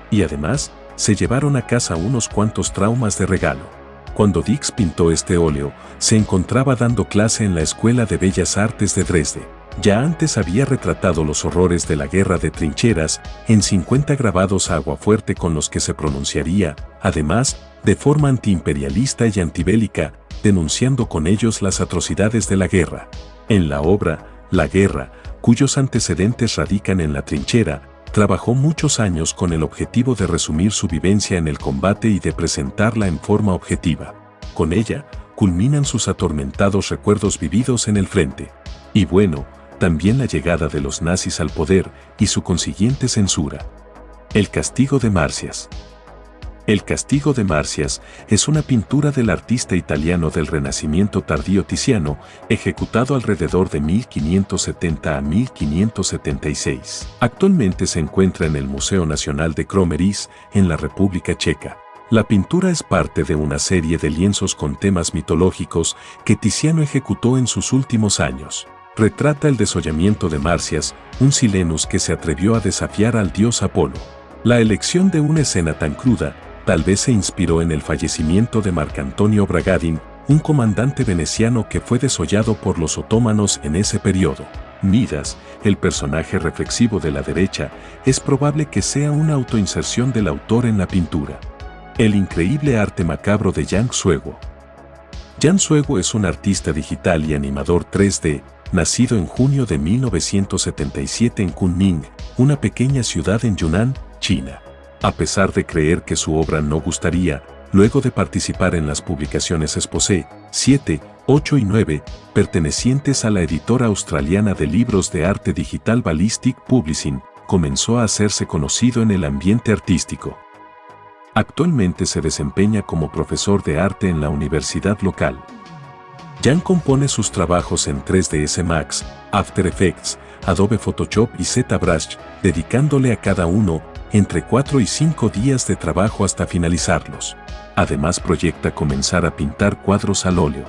Y además, se llevaron a casa unos cuantos traumas de regalo. Cuando Dix pintó este óleo, se encontraba dando clase en la Escuela de Bellas Artes de Dresde. Ya antes había retratado los horrores de la guerra de trincheras en 50 grabados a aguafuerte con los que se pronunciaría, además, de forma antiimperialista y antibélica, denunciando con ellos las atrocidades de la guerra. En la obra, La guerra, cuyos antecedentes radican en la trinchera, trabajó muchos años con el objetivo de resumir su vivencia en el combate y de presentarla en forma objetiva. Con ella, culminan sus atormentados recuerdos vividos en el frente. Y bueno, también la llegada de los nazis al poder y su consiguiente censura. El castigo de Marsyas. El castigo de Marsyas es una pintura del artista italiano del Renacimiento tardío Tiziano, ejecutado alrededor de 1570 a 1576. Actualmente se encuentra en el Museo Nacional de Kroměříž, en la República Checa. La pintura es parte de una serie de lienzos con temas mitológicos que Tiziano ejecutó en sus últimos años. Retrata el desollamiento de Marsyas, un Silenus que se atrevió a desafiar al dios Apolo. La elección de una escena tan cruda tal vez se inspiró en el fallecimiento de Marcantonio Bragadin, un comandante veneciano que fue desollado por los otomanos en ese periodo. Midas, el personaje reflexivo de la derecha, es probable que sea una autoinserción del autor en la pintura. El increíble arte macabro de Yang Suego. Yang Suego es un artista digital y animador 3D, nacido en junio de 1977 en Kunming, una pequeña ciudad en Yunnan, China. A pesar de creer que su obra no gustaría, luego de participar en las publicaciones Exposé 7, 8 y 9, pertenecientes a la editora australiana de libros de arte digital Ballistic Publishing, comenzó a hacerse conocido en el ambiente artístico. Actualmente se desempeña como profesor de arte en la universidad local. Yang compone sus trabajos en 3ds Max, After Effects, Adobe Photoshop y ZBrush, dedicándole a cada uno entre 4 y 5 días de trabajo hasta finalizarlos. Además proyecta comenzar a pintar cuadros al óleo.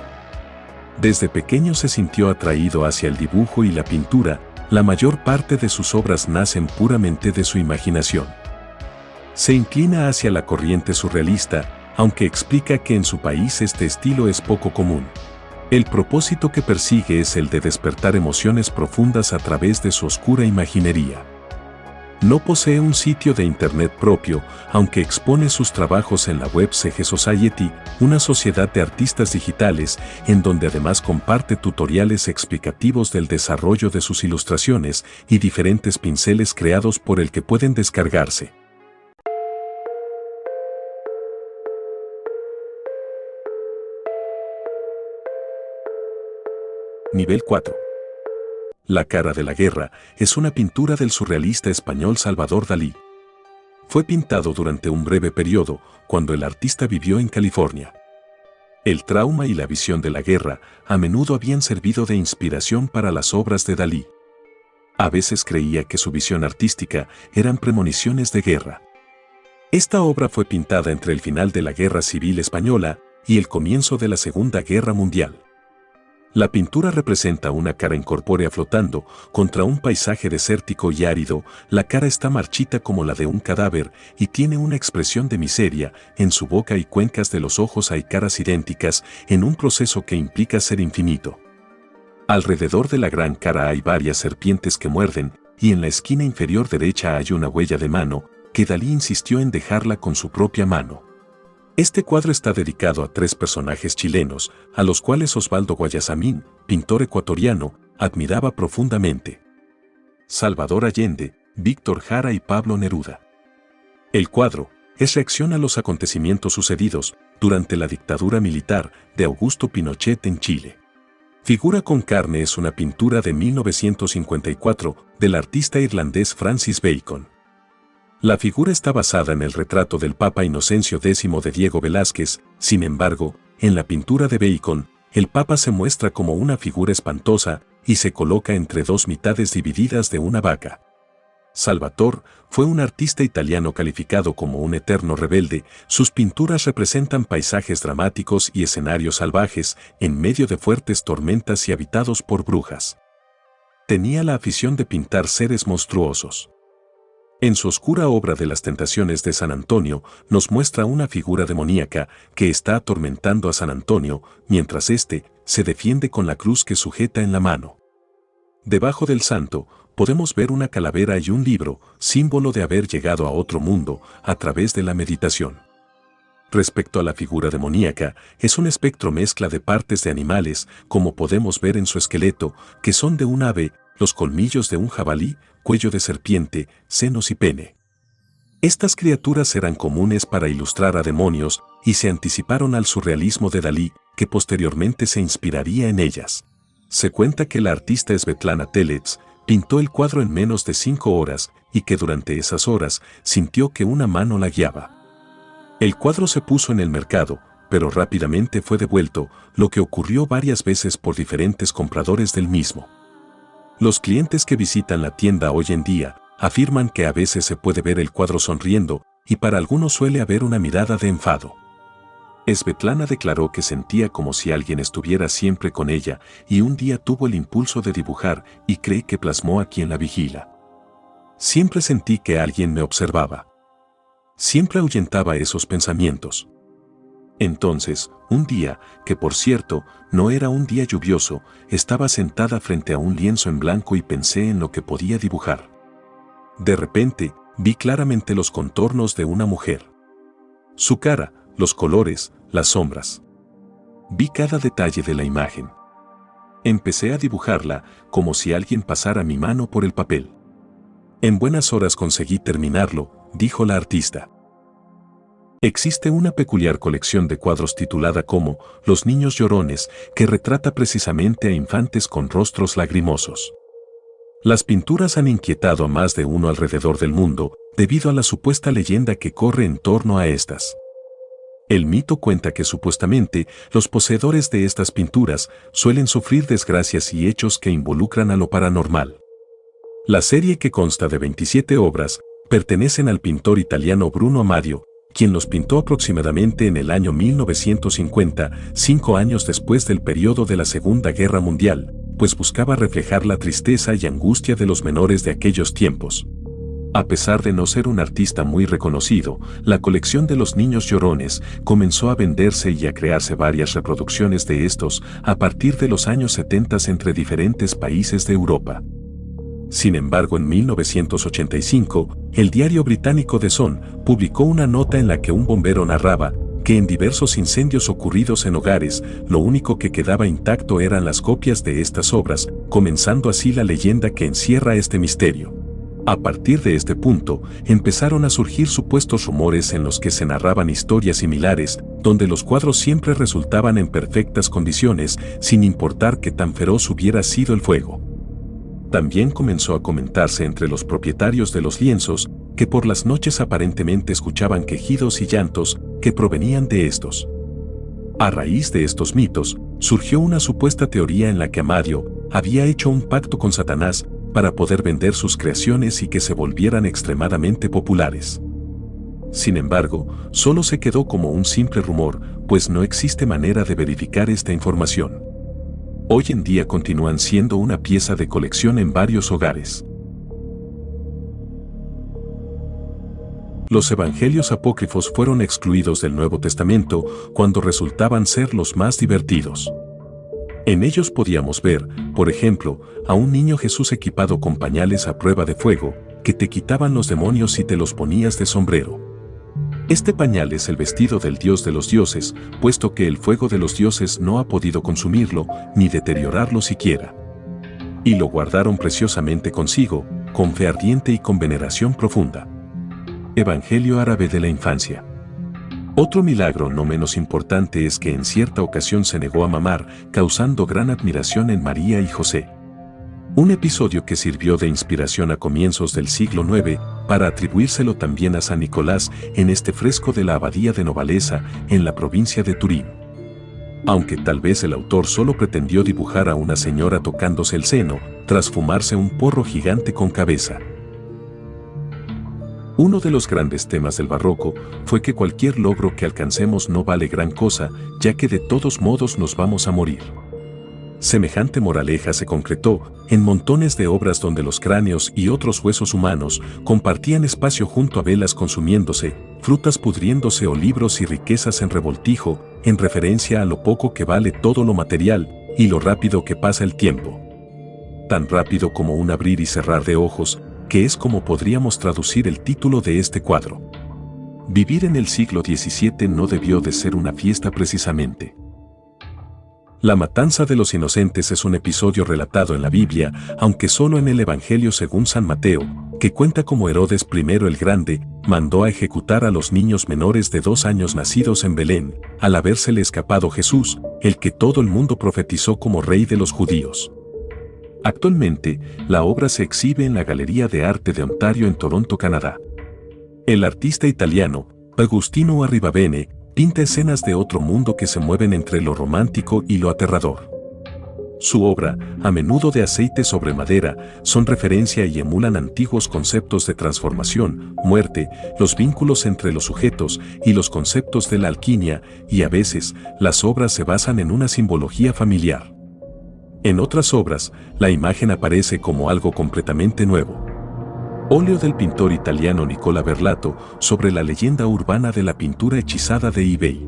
Desde pequeño se sintió atraído hacia el dibujo y la pintura, la mayor parte de sus obras nacen puramente de su imaginación. Se inclina hacia la corriente surrealista, aunque explica que en su país este estilo es poco común. El propósito que persigue es el de despertar emociones profundas a través de su oscura imaginería. No posee un sitio de internet propio, aunque expone sus trabajos en la web CG Society, una sociedad de artistas digitales, en donde además comparte tutoriales explicativos del desarrollo de sus ilustraciones y diferentes pinceles creados por el que pueden descargarse. Nivel 4. La cara de la guerra es una pintura del surrealista español Salvador Dalí. Fue pintado durante un breve periodo, cuando el artista vivió en California. El trauma y la visión de la guerra a menudo habían servido de inspiración para las obras de Dalí. A veces creía que su visión artística eran premoniciones de guerra. Esta obra fue pintada entre el final de la Guerra Civil Española y el comienzo de la Segunda Guerra Mundial. La pintura representa una cara incorpórea flotando contra un paisaje desértico y árido. La cara está marchita como la de un cadáver y tiene una expresión de miseria. En su boca y cuencas de los ojos hay caras idénticas en un proceso que implica ser infinito. Alrededor de la gran cara hay varias serpientes que muerden y en la esquina inferior derecha hay una huella de mano que Dalí insistió en dejarla con su propia mano. Este cuadro está dedicado a 3 personajes chilenos, a los cuales Osvaldo Guayasamín, pintor ecuatoriano, admiraba profundamente: Salvador Allende, Víctor Jara y Pablo Neruda. El cuadro es reacción a los acontecimientos sucedidos durante la dictadura militar de Augusto Pinochet en Chile. Figura con carne es una pintura de 1954 del artista irlandés Francis Bacon. La figura está basada en el retrato del Papa Inocencio X de Diego Velázquez. Sin embargo, en la pintura de Bacon, el Papa se muestra como una figura espantosa y se coloca entre 2 mitades divididas de una vaca. Salvatore fue un artista italiano calificado como un eterno rebelde. Sus pinturas representan paisajes dramáticos y escenarios salvajes en medio de fuertes tormentas y habitados por brujas. Tenía la afición de pintar seres monstruosos. En su oscura obra de las Tentaciones de San Antonio, nos muestra una figura demoníaca que está atormentando a San Antonio, mientras éste se defiende con la cruz que sujeta en la mano. Debajo del santo, podemos ver una calavera y un libro, símbolo de haber llegado a otro mundo a través de la meditación. Respecto a la figura demoníaca, es un espectro mezcla de partes de animales, como podemos ver en su esqueleto, que son de un ave, los colmillos de un jabalí, cuello de serpiente, senos y pene. Estas criaturas eran comunes para ilustrar a demonios y se anticiparon al surrealismo de Dalí, que posteriormente se inspiraría en ellas. Se cuenta que la artista Svetlana Telets pintó el cuadro en menos de 5 horas y que durante esas horas sintió que una mano la guiaba. El cuadro se puso en el mercado, pero rápidamente fue devuelto, lo que ocurrió varias veces por diferentes compradores del mismo. Los clientes que visitan la tienda hoy en día afirman que a veces se puede ver el cuadro sonriendo y para algunos suele haber una mirada de enfado. Svetlana declaró que sentía como si alguien estuviera siempre con ella y un día tuvo el impulso de dibujar y cree que plasmó a quien la vigila. Siempre sentí que alguien me observaba. Siempre ahuyentaba esos pensamientos. Entonces, un día, que por cierto, no era un día lluvioso, estaba sentada frente a un lienzo en blanco y pensé en lo que podía dibujar. De repente, vi claramente los contornos de una mujer. Su cara, los colores, las sombras. Vi cada detalle de la imagen. Empecé a dibujarla como si alguien pasara mi mano por el papel. En buenas horas conseguí terminarlo, dijo la artista. Existe una peculiar colección de cuadros titulada como Los Niños Llorones, que retrata precisamente a infantes con rostros lagrimosos. Las pinturas han inquietado a más de uno alrededor del mundo, debido a la supuesta leyenda que corre en torno a estas. El mito cuenta que supuestamente los poseedores de estas pinturas suelen sufrir desgracias y hechos que involucran a lo paranormal. La serie, que consta de 27 obras, pertenecen al pintor italiano Bruno Amadio, quien los pintó aproximadamente en el año 1950, 5 años después del periodo de la Segunda Guerra Mundial, pues buscaba reflejar la tristeza y angustia de los menores de aquellos tiempos. A pesar de no ser un artista muy reconocido, la colección de Los Niños Llorones comenzó a venderse y a crearse varias reproducciones de estos a partir de los años 70 entre diferentes países de Europa. Sin embargo, en 1985, el diario británico The Sun publicó una nota en la que un bombero narraba que en diversos incendios ocurridos en hogares, lo único que quedaba intacto eran las copias de estas obras, comenzando así la leyenda que encierra este misterio. A partir de este punto, empezaron a surgir supuestos rumores en los que se narraban historias similares, donde los cuadros siempre resultaban en perfectas condiciones, sin importar qué tan feroz hubiera sido el fuego. También comenzó a comentarse entre los propietarios de los lienzos que por las noches aparentemente escuchaban quejidos y llantos que provenían de estos. A raíz de estos mitos, surgió una supuesta teoría en la que Amadio había hecho un pacto con Satanás para poder vender sus creaciones y que se volvieran extremadamente populares. Sin embargo, solo se quedó como un simple rumor, pues no existe manera de verificar esta información. Hoy en día continúan siendo una pieza de colección en varios hogares. Los evangelios apócrifos fueron excluidos del Nuevo Testamento cuando resultaban ser los más divertidos. En ellos podíamos ver, por ejemplo, a un niño Jesús equipado con pañales a prueba de fuego, que te quitaban los demonios si te los ponías de sombrero. Este pañal es el vestido del Dios de los dioses, puesto que el fuego de los dioses no ha podido consumirlo, ni deteriorarlo siquiera. Y lo guardaron preciosamente consigo, con fe ardiente y con veneración profunda. Evangelio árabe de la infancia. Otro milagro no menos importante es que en cierta ocasión se negó a mamar, causando gran admiración en María y José. Un episodio que sirvió de inspiración a comienzos del siglo IX, para atribuírselo también a San Nicolás en este fresco de la abadía de Novalesa, en la provincia de Turín. Aunque tal vez el autor solo pretendió dibujar a una señora tocándose el seno, tras fumarse un porro gigante con cabeza. Uno de los grandes temas del barroco fue que cualquier logro que alcancemos no vale gran cosa, ya que de todos modos nos vamos a morir. Semejante moraleja se concretó en montones de obras donde los cráneos y otros huesos humanos compartían espacio junto a velas consumiéndose, frutas pudriéndose o libros y riquezas en revoltijo, en referencia a lo poco que vale todo lo material y lo rápido que pasa el tiempo. Tan rápido como un abrir y cerrar de ojos, que es como podríamos traducir el título de este cuadro. Vivir en el siglo XVII no debió de ser una fiesta precisamente. La matanza de los inocentes es un episodio relatado en la Biblia, aunque solo en el Evangelio según San Mateo, que cuenta cómo Herodes I el Grande mandó a ejecutar a los niños menores de 2 años nacidos en Belén, al habérsele escapado Jesús, el que todo el mundo profetizó como rey de los judíos. Actualmente, la obra se exhibe en la Galería de Arte de Ontario en Toronto, Canadá. El artista italiano, Agustino Arribabene, pinta escenas de otro mundo que se mueven entre lo romántico y lo aterrador. Su obra, a menudo de aceite sobre madera, son referencia y emulan antiguos conceptos de transformación, muerte, los vínculos entre los sujetos y los conceptos de la alquimia, y a veces, las obras se basan en una simbología familiar. En otras obras, la imagen aparece como algo completamente nuevo. Óleo del pintor italiano Nicola Berlato sobre la leyenda urbana de la pintura hechizada de eBay.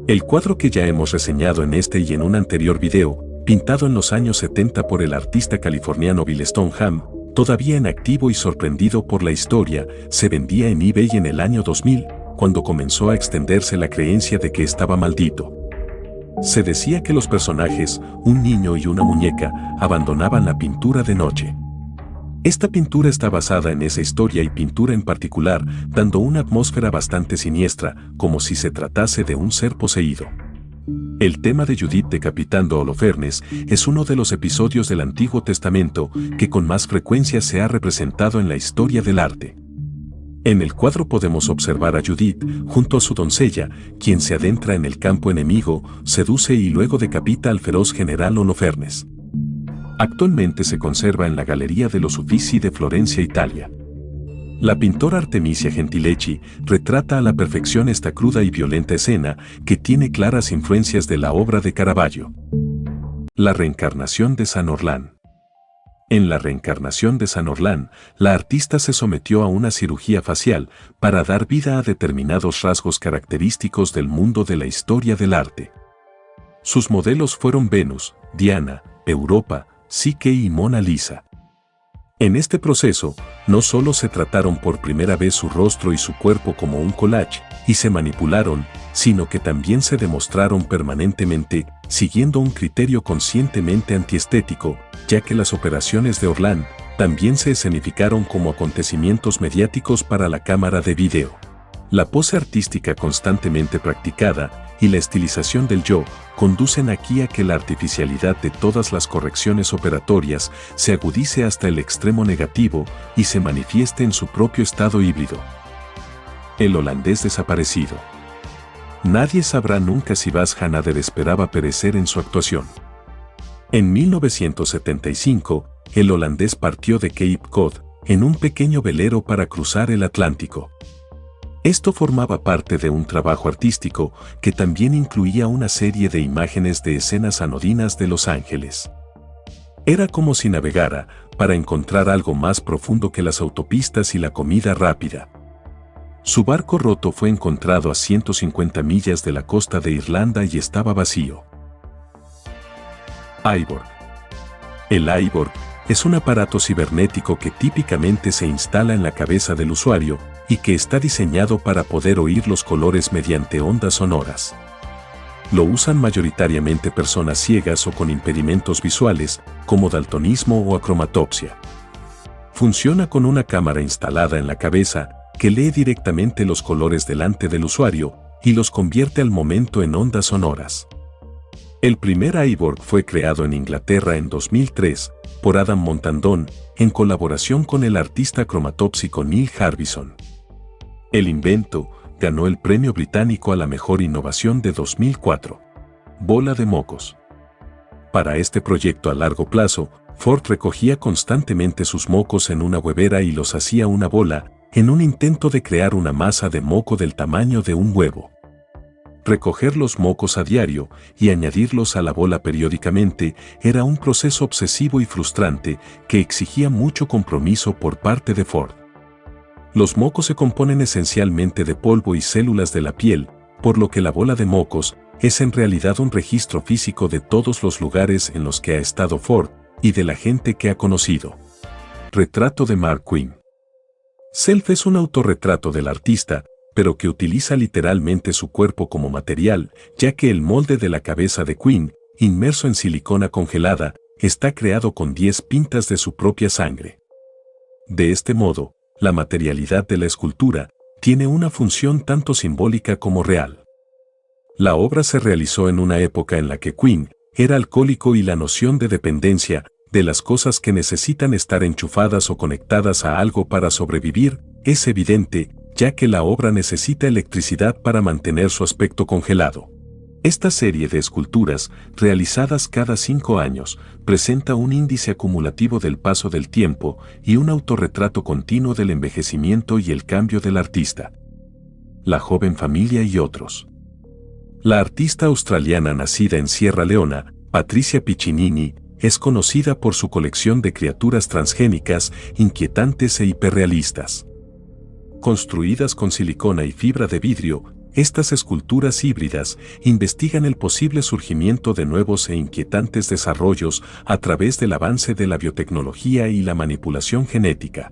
El cuadro que ya hemos reseñado en este y en un anterior video, pintado en los años 70 por el artista californiano Bill Stoneham, todavía en activo y sorprendido por la historia, se vendía en eBay en el año 2000, cuando comenzó a extenderse la creencia de que estaba maldito. Se decía que los personajes, un niño y una muñeca, abandonaban la pintura de noche. Esta pintura está basada en esa historia y pintura en particular, dando una atmósfera bastante siniestra, como si se tratase de un ser poseído. El tema de Judith decapitando a Holofernes es uno de los episodios del Antiguo Testamento que con más frecuencia se ha representado en la historia del arte. En el cuadro podemos observar a Judith junto a su doncella, quien se adentra en el campo enemigo, seduce y luego decapita al feroz general Holofernes. Actualmente se conserva en la Galería de los Uffizi de Florencia, Italia. La pintora Artemisia Gentileschi retrata a la perfección esta cruda y violenta escena que tiene claras influencias de la obra de Caravaggio. La reencarnación de San Orlán. En la reencarnación de San Orlán, la artista se sometió a una cirugía facial para dar vida a determinados rasgos característicos del mundo de la historia del arte. Sus modelos fueron Venus, Diana, Europa, Psique y Mona Lisa. En este proceso, no solo se trataron por primera vez su rostro y su cuerpo como un collage, y se manipularon, sino que también se demostraron permanentemente, siguiendo un criterio conscientemente antiestético, ya que las operaciones de Orlán también se escenificaron como acontecimientos mediáticos para la cámara de video. La pose artística constantemente practicada y la estilización del yo conducen aquí a que la artificialidad de todas las correcciones operatorias se agudice hasta el extremo negativo y se manifieste en su propio estado híbrido. El holandés desaparecido. Nadie sabrá nunca si Bas van Hader esperaba perecer en su actuación. En 1975, el holandés partió de Cape Cod en un pequeño velero para cruzar el Atlántico. Esto formaba parte de un trabajo artístico que también incluía una serie de imágenes de escenas anodinas de Los Ángeles. Era como si navegara para encontrar algo más profundo que las autopistas y la comida rápida. Su barco roto fue encontrado a 150 millas de la costa de Irlanda y estaba vacío. iBorg. El iBorg es un aparato cibernético que típicamente se instala en la cabeza del usuario y que está diseñado para poder oír los colores mediante ondas sonoras. Lo usan mayoritariamente personas ciegas o con impedimentos visuales, como daltonismo o acromatopsia. Funciona con una cámara instalada en la cabeza que lee directamente los colores delante del usuario y los convierte al momento en ondas sonoras. El primer iBorg fue creado en Inglaterra en 2003 por Adam Montandon en colaboración con el artista cromatópsico Neil Harbison. El invento ganó el premio británico a la mejor innovación de 2004. Bola de mocos. Para este proyecto a largo plazo, Ford recogía constantemente sus mocos en una huevera y los hacía una bola, en un intento de crear una masa de moco del tamaño de un huevo. Recoger los mocos a diario y añadirlos a la bola periódicamente era un proceso obsesivo y frustrante que exigía mucho compromiso por parte de Ford. Los mocos se componen esencialmente de polvo y células de la piel, por lo que la bola de mocos es en realidad un registro físico de todos los lugares en los que ha estado Ford y de la gente que ha conocido. Retrato de Mark Quinn. Self es un autorretrato del artista, pero que utiliza literalmente su cuerpo como material, ya que el molde de la cabeza de Quinn, inmerso en silicona congelada, está creado con 10 pintas de su propia sangre. De este modo, la materialidad de la escultura tiene una función tanto simbólica como real. La obra se realizó en una época en la que Quinn era alcohólico y la noción de dependencia de las cosas que necesitan estar enchufadas o conectadas a algo para sobrevivir es evidente, ya que la obra necesita electricidad para mantener su aspecto congelado. Esta serie de esculturas, realizadas cada 5 años, presenta un índice acumulativo del paso del tiempo y un autorretrato continuo del envejecimiento y el cambio del artista. La joven familia y otros. La artista australiana nacida en Sierra Leona, Patricia Piccinini, es conocida por su colección de criaturas transgénicas, inquietantes e hiperrealistas. Construidas con silicona y fibra de vidrio, estas esculturas híbridas investigan el posible surgimiento de nuevos e inquietantes desarrollos a través del avance de la biotecnología y la manipulación genética.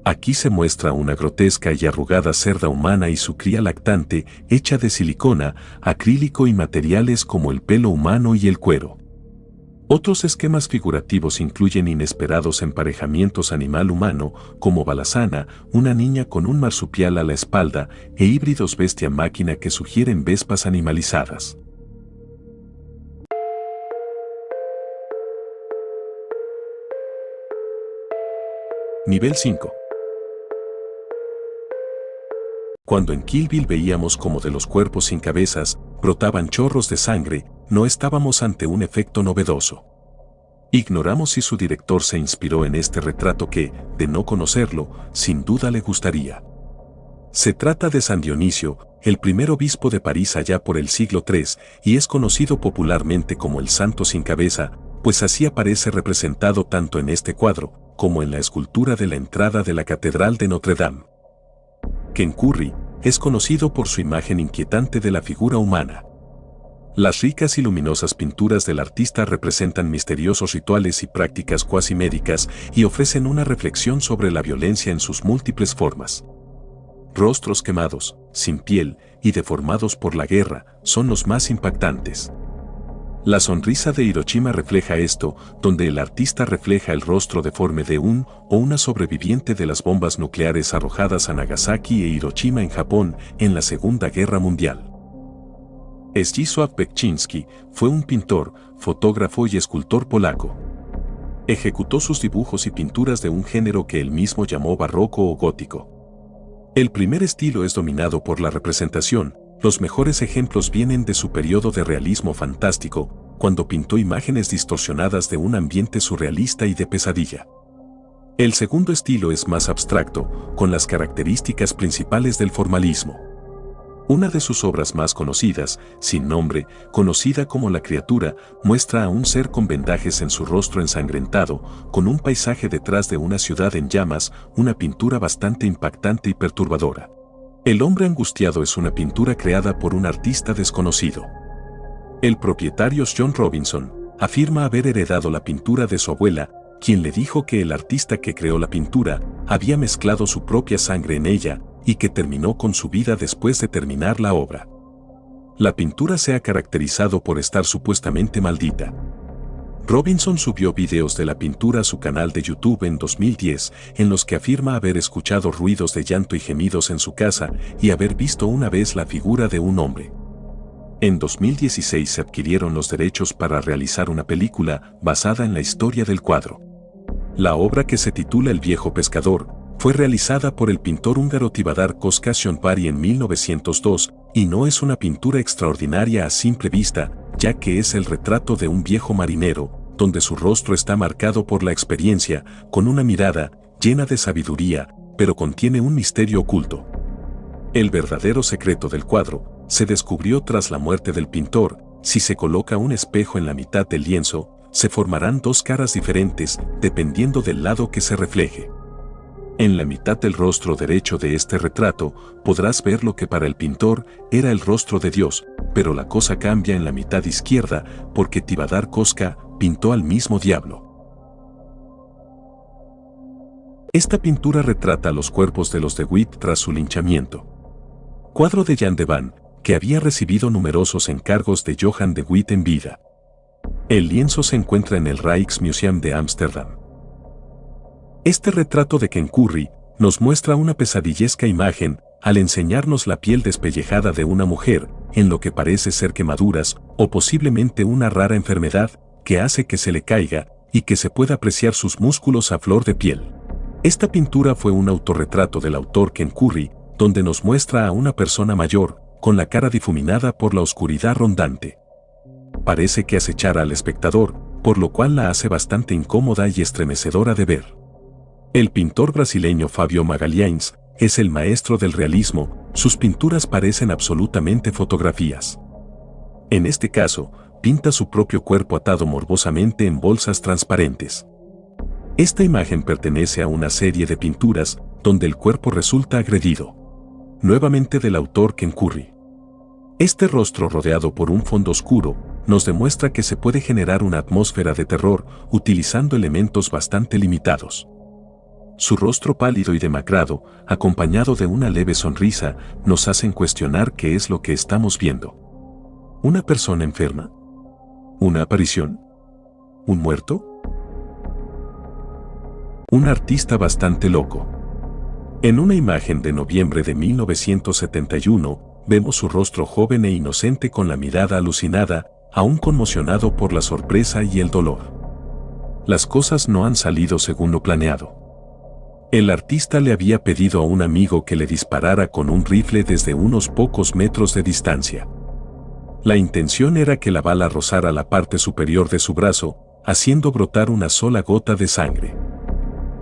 Aquí se muestra una grotesca y arrugada cerda humana y su cría lactante hecha de silicona, acrílico y materiales como el pelo humano y el cuero. Otros esquemas figurativos incluyen inesperados emparejamientos animal-humano, como Balasana, una niña con un marsupial a la espalda, e híbridos bestia-máquina que sugieren vespas animalizadas. Nivel 5. Cuando en Kill Bill veíamos como de los cuerpos sin cabezas brotaban chorros de sangre, no estábamos ante un efecto novedoso. Ignoramos si su director se inspiró en este retrato que, de no conocerlo, sin duda le gustaría. Se trata de San Dionisio, el primer obispo de París allá por el siglo III, y es conocido popularmente como el Santo sin cabeza, pues así aparece representado tanto en este cuadro, como en la escultura de la entrada de la Catedral de Notre Dame. Ken Curry es conocido por su imagen inquietante de la figura humana. Las ricas y luminosas pinturas del artista representan misteriosos rituales y prácticas cuasi médicas y ofrecen una reflexión sobre la violencia en sus múltiples formas. Rostros quemados, sin piel y deformados por la guerra son los más impactantes. La sonrisa de Hiroshima refleja esto, donde el artista refleja el rostro deforme de un o una sobreviviente de las bombas nucleares arrojadas a Nagasaki e Hiroshima en Japón en la Segunda Guerra Mundial. Zdzisław Bekczynski fue un pintor, fotógrafo y escultor polaco. Ejecutó sus dibujos y pinturas de un género que él mismo llamó barroco o gótico. El primer estilo es dominado por la representación. Los mejores ejemplos vienen de su periodo de realismo fantástico, cuando pintó imágenes distorsionadas de un ambiente surrealista y de pesadilla. El segundo estilo es más abstracto, con las características principales del formalismo. Una de sus obras más conocidas, Sin nombre, conocida como La criatura, muestra a un ser con vendajes en su rostro ensangrentado, con un paisaje detrás de una ciudad en llamas, una pintura bastante impactante y perturbadora. El hombre angustiado es una pintura creada por un artista desconocido. El propietario John Robinson afirma haber heredado la pintura de su abuela, quien le dijo que el artista que creó la pintura había mezclado su propia sangre en ella y que terminó con su vida después de terminar la obra. La pintura se ha caracterizado por estar supuestamente maldita. Robinson subió videos de la pintura a su canal de YouTube en 2010, en los que afirma haber escuchado ruidos de llanto y gemidos en su casa y haber visto una vez la figura de un hombre. En 2016 se adquirieron los derechos para realizar una película basada en la historia del cuadro. La obra, que se titula El viejo pescador, fue realizada por el pintor húngaro Tivadar Kostka Szonpary en 1902 y no es una pintura extraordinaria a simple vista, ya que es el retrato de un viejo marinero, donde su rostro está marcado por la experiencia, con una mirada llena de sabiduría, pero contiene un misterio oculto. El verdadero secreto del cuadro se descubrió tras la muerte del pintor. Si se coloca un espejo en la mitad del lienzo, se formarán dos caras diferentes dependiendo del lado que se refleje. En la mitad del rostro derecho de este retrato podrás ver lo que para el pintor era el rostro de Dios, pero la cosa cambia en la mitad izquierda porque Tivadar Kostka pintó al mismo diablo. Esta pintura retrata los cuerpos de los de Witt tras su linchamiento. Cuadro de Jan de Van, que había recibido numerosos encargos de Johan de Witt en vida. El lienzo se encuentra en el Rijksmuseum de Ámsterdam. Este retrato de Ken Curry nos muestra una pesadillesca imagen al enseñarnos la piel despellejada de una mujer, en lo que parece ser quemaduras o posiblemente una rara enfermedad que hace que se le caiga y que se pueda apreciar sus músculos a flor de piel. Esta pintura fue un autorretrato del autor Ken Curry, donde nos muestra a una persona mayor, con la cara difuminada por la oscuridad rondante. Parece que acechara al espectador, por lo cual la hace bastante incómoda y estremecedora de ver. El pintor brasileño Fábio Magalhães es el maestro del realismo, sus pinturas parecen absolutamente fotografías. En este caso, pinta su propio cuerpo atado morbosamente en bolsas transparentes. Esta imagen pertenece a una serie de pinturas donde el cuerpo resulta agredido. Nuevamente del autor Ken Curry. Este rostro rodeado por un fondo oscuro nos demuestra que se puede generar una atmósfera de terror utilizando elementos bastante limitados. Su rostro pálido y demacrado, acompañado de una leve sonrisa, nos hacen cuestionar qué es lo que estamos viendo. ¿Una persona enferma? ¿Una aparición? ¿Un muerto? Un artista bastante loco. En una imagen de noviembre de 1971, vemos su rostro joven e inocente con la mirada alucinada, aún conmocionado por la sorpresa y el dolor. Las cosas no han salido según lo planeado. El artista le había pedido a un amigo que le disparara con un rifle desde unos pocos metros de distancia. La intención era que la bala rozara la parte superior de su brazo, haciendo brotar una sola gota de sangre.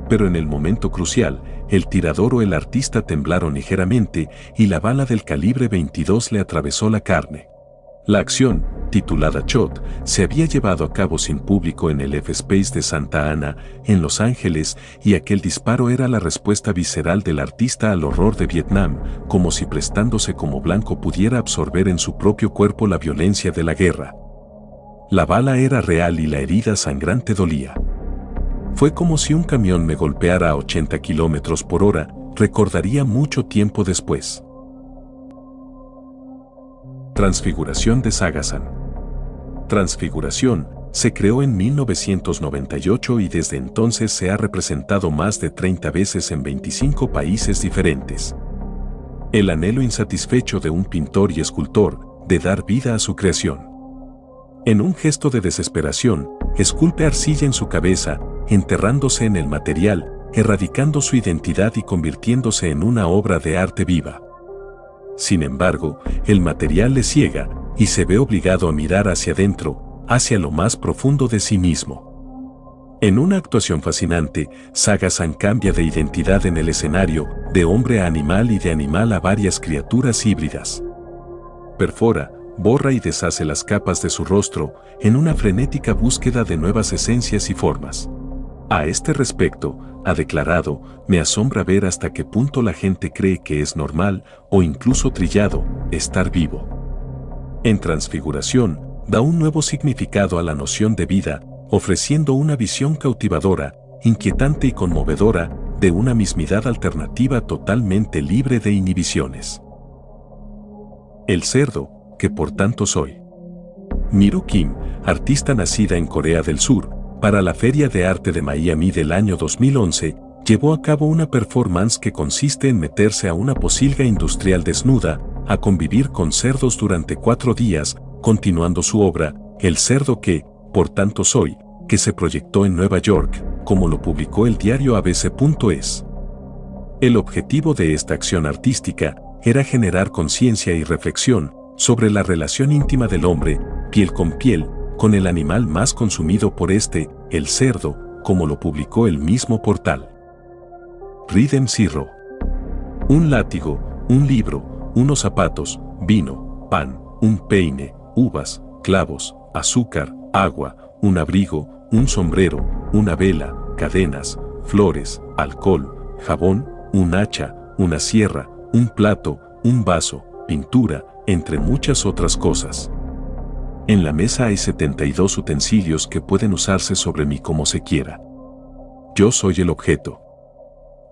Pero en el momento crucial, el tirador o el artista temblaron ligeramente y la bala del calibre 22 le atravesó la carne. La acción, titulada Shot, se había llevado a cabo sin público en el F-Space de Santa Ana, en Los Ángeles, y aquel disparo era la respuesta visceral del artista al horror de Vietnam, como si prestándose como blanco pudiera absorber en su propio cuerpo la violencia de la guerra. La bala era real y la herida sangrante dolía. Fue como si un camión me golpeara a 80 kilómetros por hora, recordaría mucho tiempo después. Transfiguración de Sagasan. Transfiguración se creó en 1998 y desde entonces se ha representado más de 30 veces en 25 países diferentes. El anhelo insatisfecho de un pintor y escultor de dar vida a su creación. En un gesto de desesperación, esculpe arcilla en su cabeza, enterrándose en el material, erradicando su identidad y convirtiéndose en una obra de arte viva. Sin embargo, el material le ciega y se ve obligado a mirar hacia adentro, hacia lo más profundo de sí mismo. En una actuación fascinante, Saga-san cambia de identidad en el escenario, de hombre a animal y de animal a varias criaturas híbridas. Perfora, borra y deshace las capas de su rostro en una frenética búsqueda de nuevas esencias y formas. A este respecto, ha declarado, me asombra ver hasta qué punto la gente cree que es normal, o incluso trillado, estar vivo. En Transfiguración, da un nuevo significado a la noción de vida, ofreciendo una visión cautivadora, inquietante y conmovedora, de una mismidad alternativa totalmente libre de inhibiciones. El cerdo, que por tanto soy. Miro Kim, artista nacida en Corea del Sur, para la Feria de Arte de Miami del año 2011, llevó a cabo una performance que consiste en meterse a una pocilga industrial desnuda, a convivir con cerdos durante 4 días, continuando su obra, El cerdo que, por tanto soy, que se proyectó en Nueva York, como lo publicó el diario ABC.es. El objetivo de esta acción artística era generar conciencia y reflexión sobre la relación íntima del hombre, piel con piel, con el animal más consumido por el cerdo, como lo publicó el mismo portal. Ridem Zero. Un látigo, un libro, unos zapatos, vino, pan, un peine, uvas, clavos, azúcar, agua, un abrigo, un sombrero, una vela, cadenas, flores, alcohol, jabón, un hacha, una sierra, un plato, un vaso, pintura, entre muchas otras cosas. En la mesa hay 72 utensilios que pueden usarse sobre mí como se quiera. Yo soy el objeto.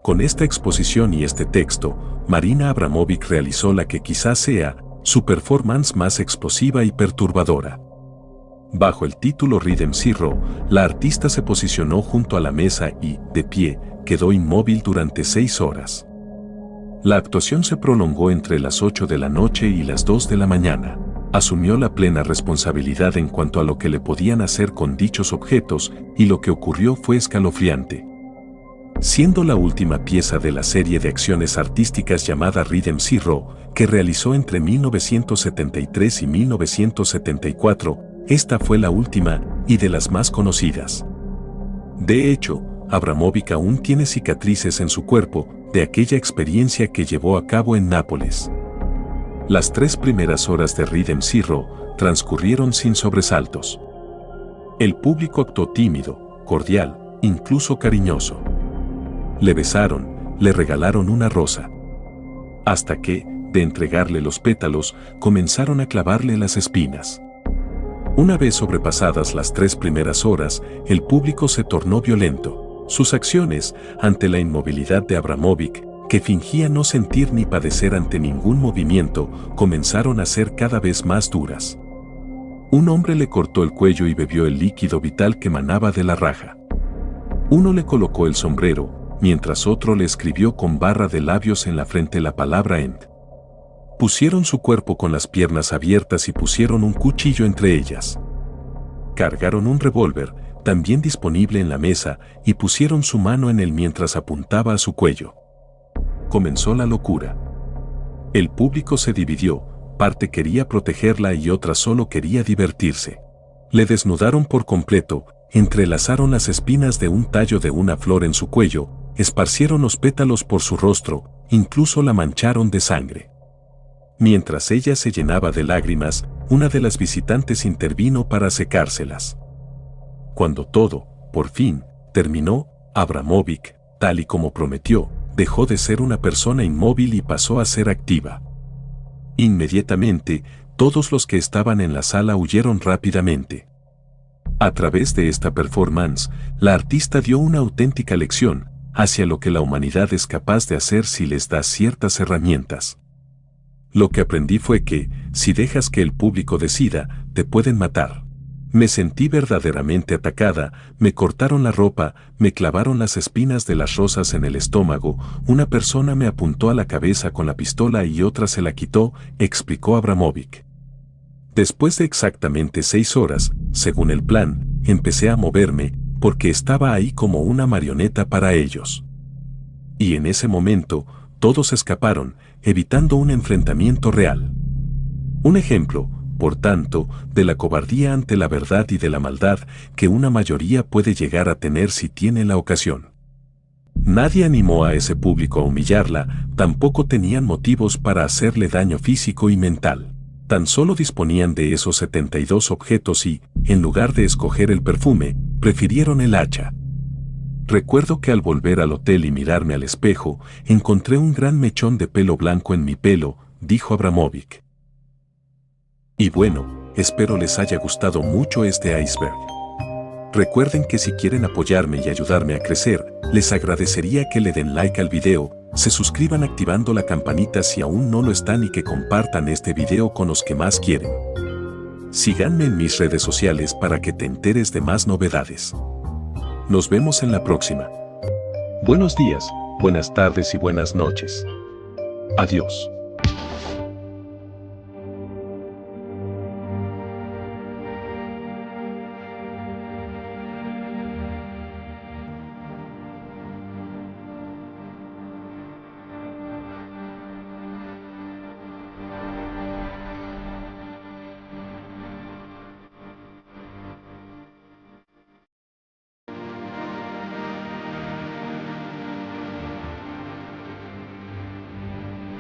Con esta exposición y este texto, Marina Abramovic realizó la que quizás sea su performance más explosiva y perturbadora. Bajo el título Ridem Zero, la artista se posicionó junto a la mesa y, de pie, quedó inmóvil durante 6 horas. La actuación se prolongó entre las 8 de la noche y las 2 de la mañana. Asumió la plena responsabilidad en cuanto a lo que le podían hacer con dichos objetos, y lo que ocurrió fue escalofriante. Siendo la última pieza de la serie de acciones artísticas llamada Ridem Zero, que realizó entre 1973 y 1974, esta fue la última y de las más conocidas. De hecho, Abramovic aún tiene cicatrices en su cuerpo de aquella experiencia que llevó a cabo en Nápoles. Las 3 primeras horas de Ridem Zero transcurrieron sin sobresaltos. El público actuó tímido, cordial, incluso cariñoso. Le besaron, le regalaron una rosa. Hasta que, de entregarle los pétalos, comenzaron a clavarle las espinas. Una vez sobrepasadas las 3 primeras horas, el público se tornó violento. Sus acciones, ante la inmovilidad de Abramovic, que fingía no sentir ni padecer ante ningún movimiento, comenzaron a ser cada vez más duras. Un hombre le cortó el cuello y bebió el líquido vital que manaba de la raja. Uno le colocó el sombrero, mientras otro le escribió con barra de labios en la frente la palabra End. Pusieron su cuerpo con las piernas abiertas y pusieron un cuchillo entre ellas. Cargaron un revólver, también disponible en la mesa, y pusieron su mano en él mientras apuntaba a su cuello. Comenzó la locura. El público se dividió, parte quería protegerla y otra solo quería divertirse. Le desnudaron por completo, entrelazaron las espinas de un tallo de una flor en su cuello, esparcieron los pétalos por su rostro, incluso la mancharon de sangre. Mientras ella se llenaba de lágrimas, una de las visitantes intervino para secárselas. Cuando todo, por fin, terminó, Abramovic, tal y como prometió, dejó de ser una persona inmóvil y pasó a ser activa. Inmediatamente, todos los que estaban en la sala huyeron rápidamente. A través de esta performance, la artista dio una auténtica lección hacia lo que la humanidad es capaz de hacer si les das ciertas herramientas. Lo que aprendí fue que, si dejas que el público decida, te pueden matar. Me sentí verdaderamente atacada, me cortaron la ropa, me clavaron las espinas de las rosas en el estómago, una persona me apuntó a la cabeza con la pistola y otra se la quitó, explicó Abramovic. Después de exactamente 6 horas, según el plan, empecé a moverme, porque estaba ahí como una marioneta para ellos. Y en ese momento, todos escaparon, evitando un enfrentamiento real. Un ejemplo, por tanto, de la cobardía ante la verdad y de la maldad que una mayoría puede llegar a tener si tiene la ocasión. Nadie animó a ese público a humillarla, tampoco tenían motivos para hacerle daño físico y mental. Tan solo disponían de esos 72 objetos y, en lugar de escoger el perfume, prefirieron el hacha. Recuerdo que al volver al hotel y mirarme al espejo, encontré un gran mechón de pelo blanco en mi pelo, dijo Abramovich. Y bueno, espero les haya gustado mucho este iceberg. Recuerden que si quieren apoyarme y ayudarme a crecer, les agradecería que le den like al video, se suscriban activando la campanita si aún no lo están y que compartan este video con los que más quieren. Síganme en mis redes sociales para que te enteres de más novedades. Nos vemos en la próxima. Buenos días, buenas tardes y buenas noches. Adiós.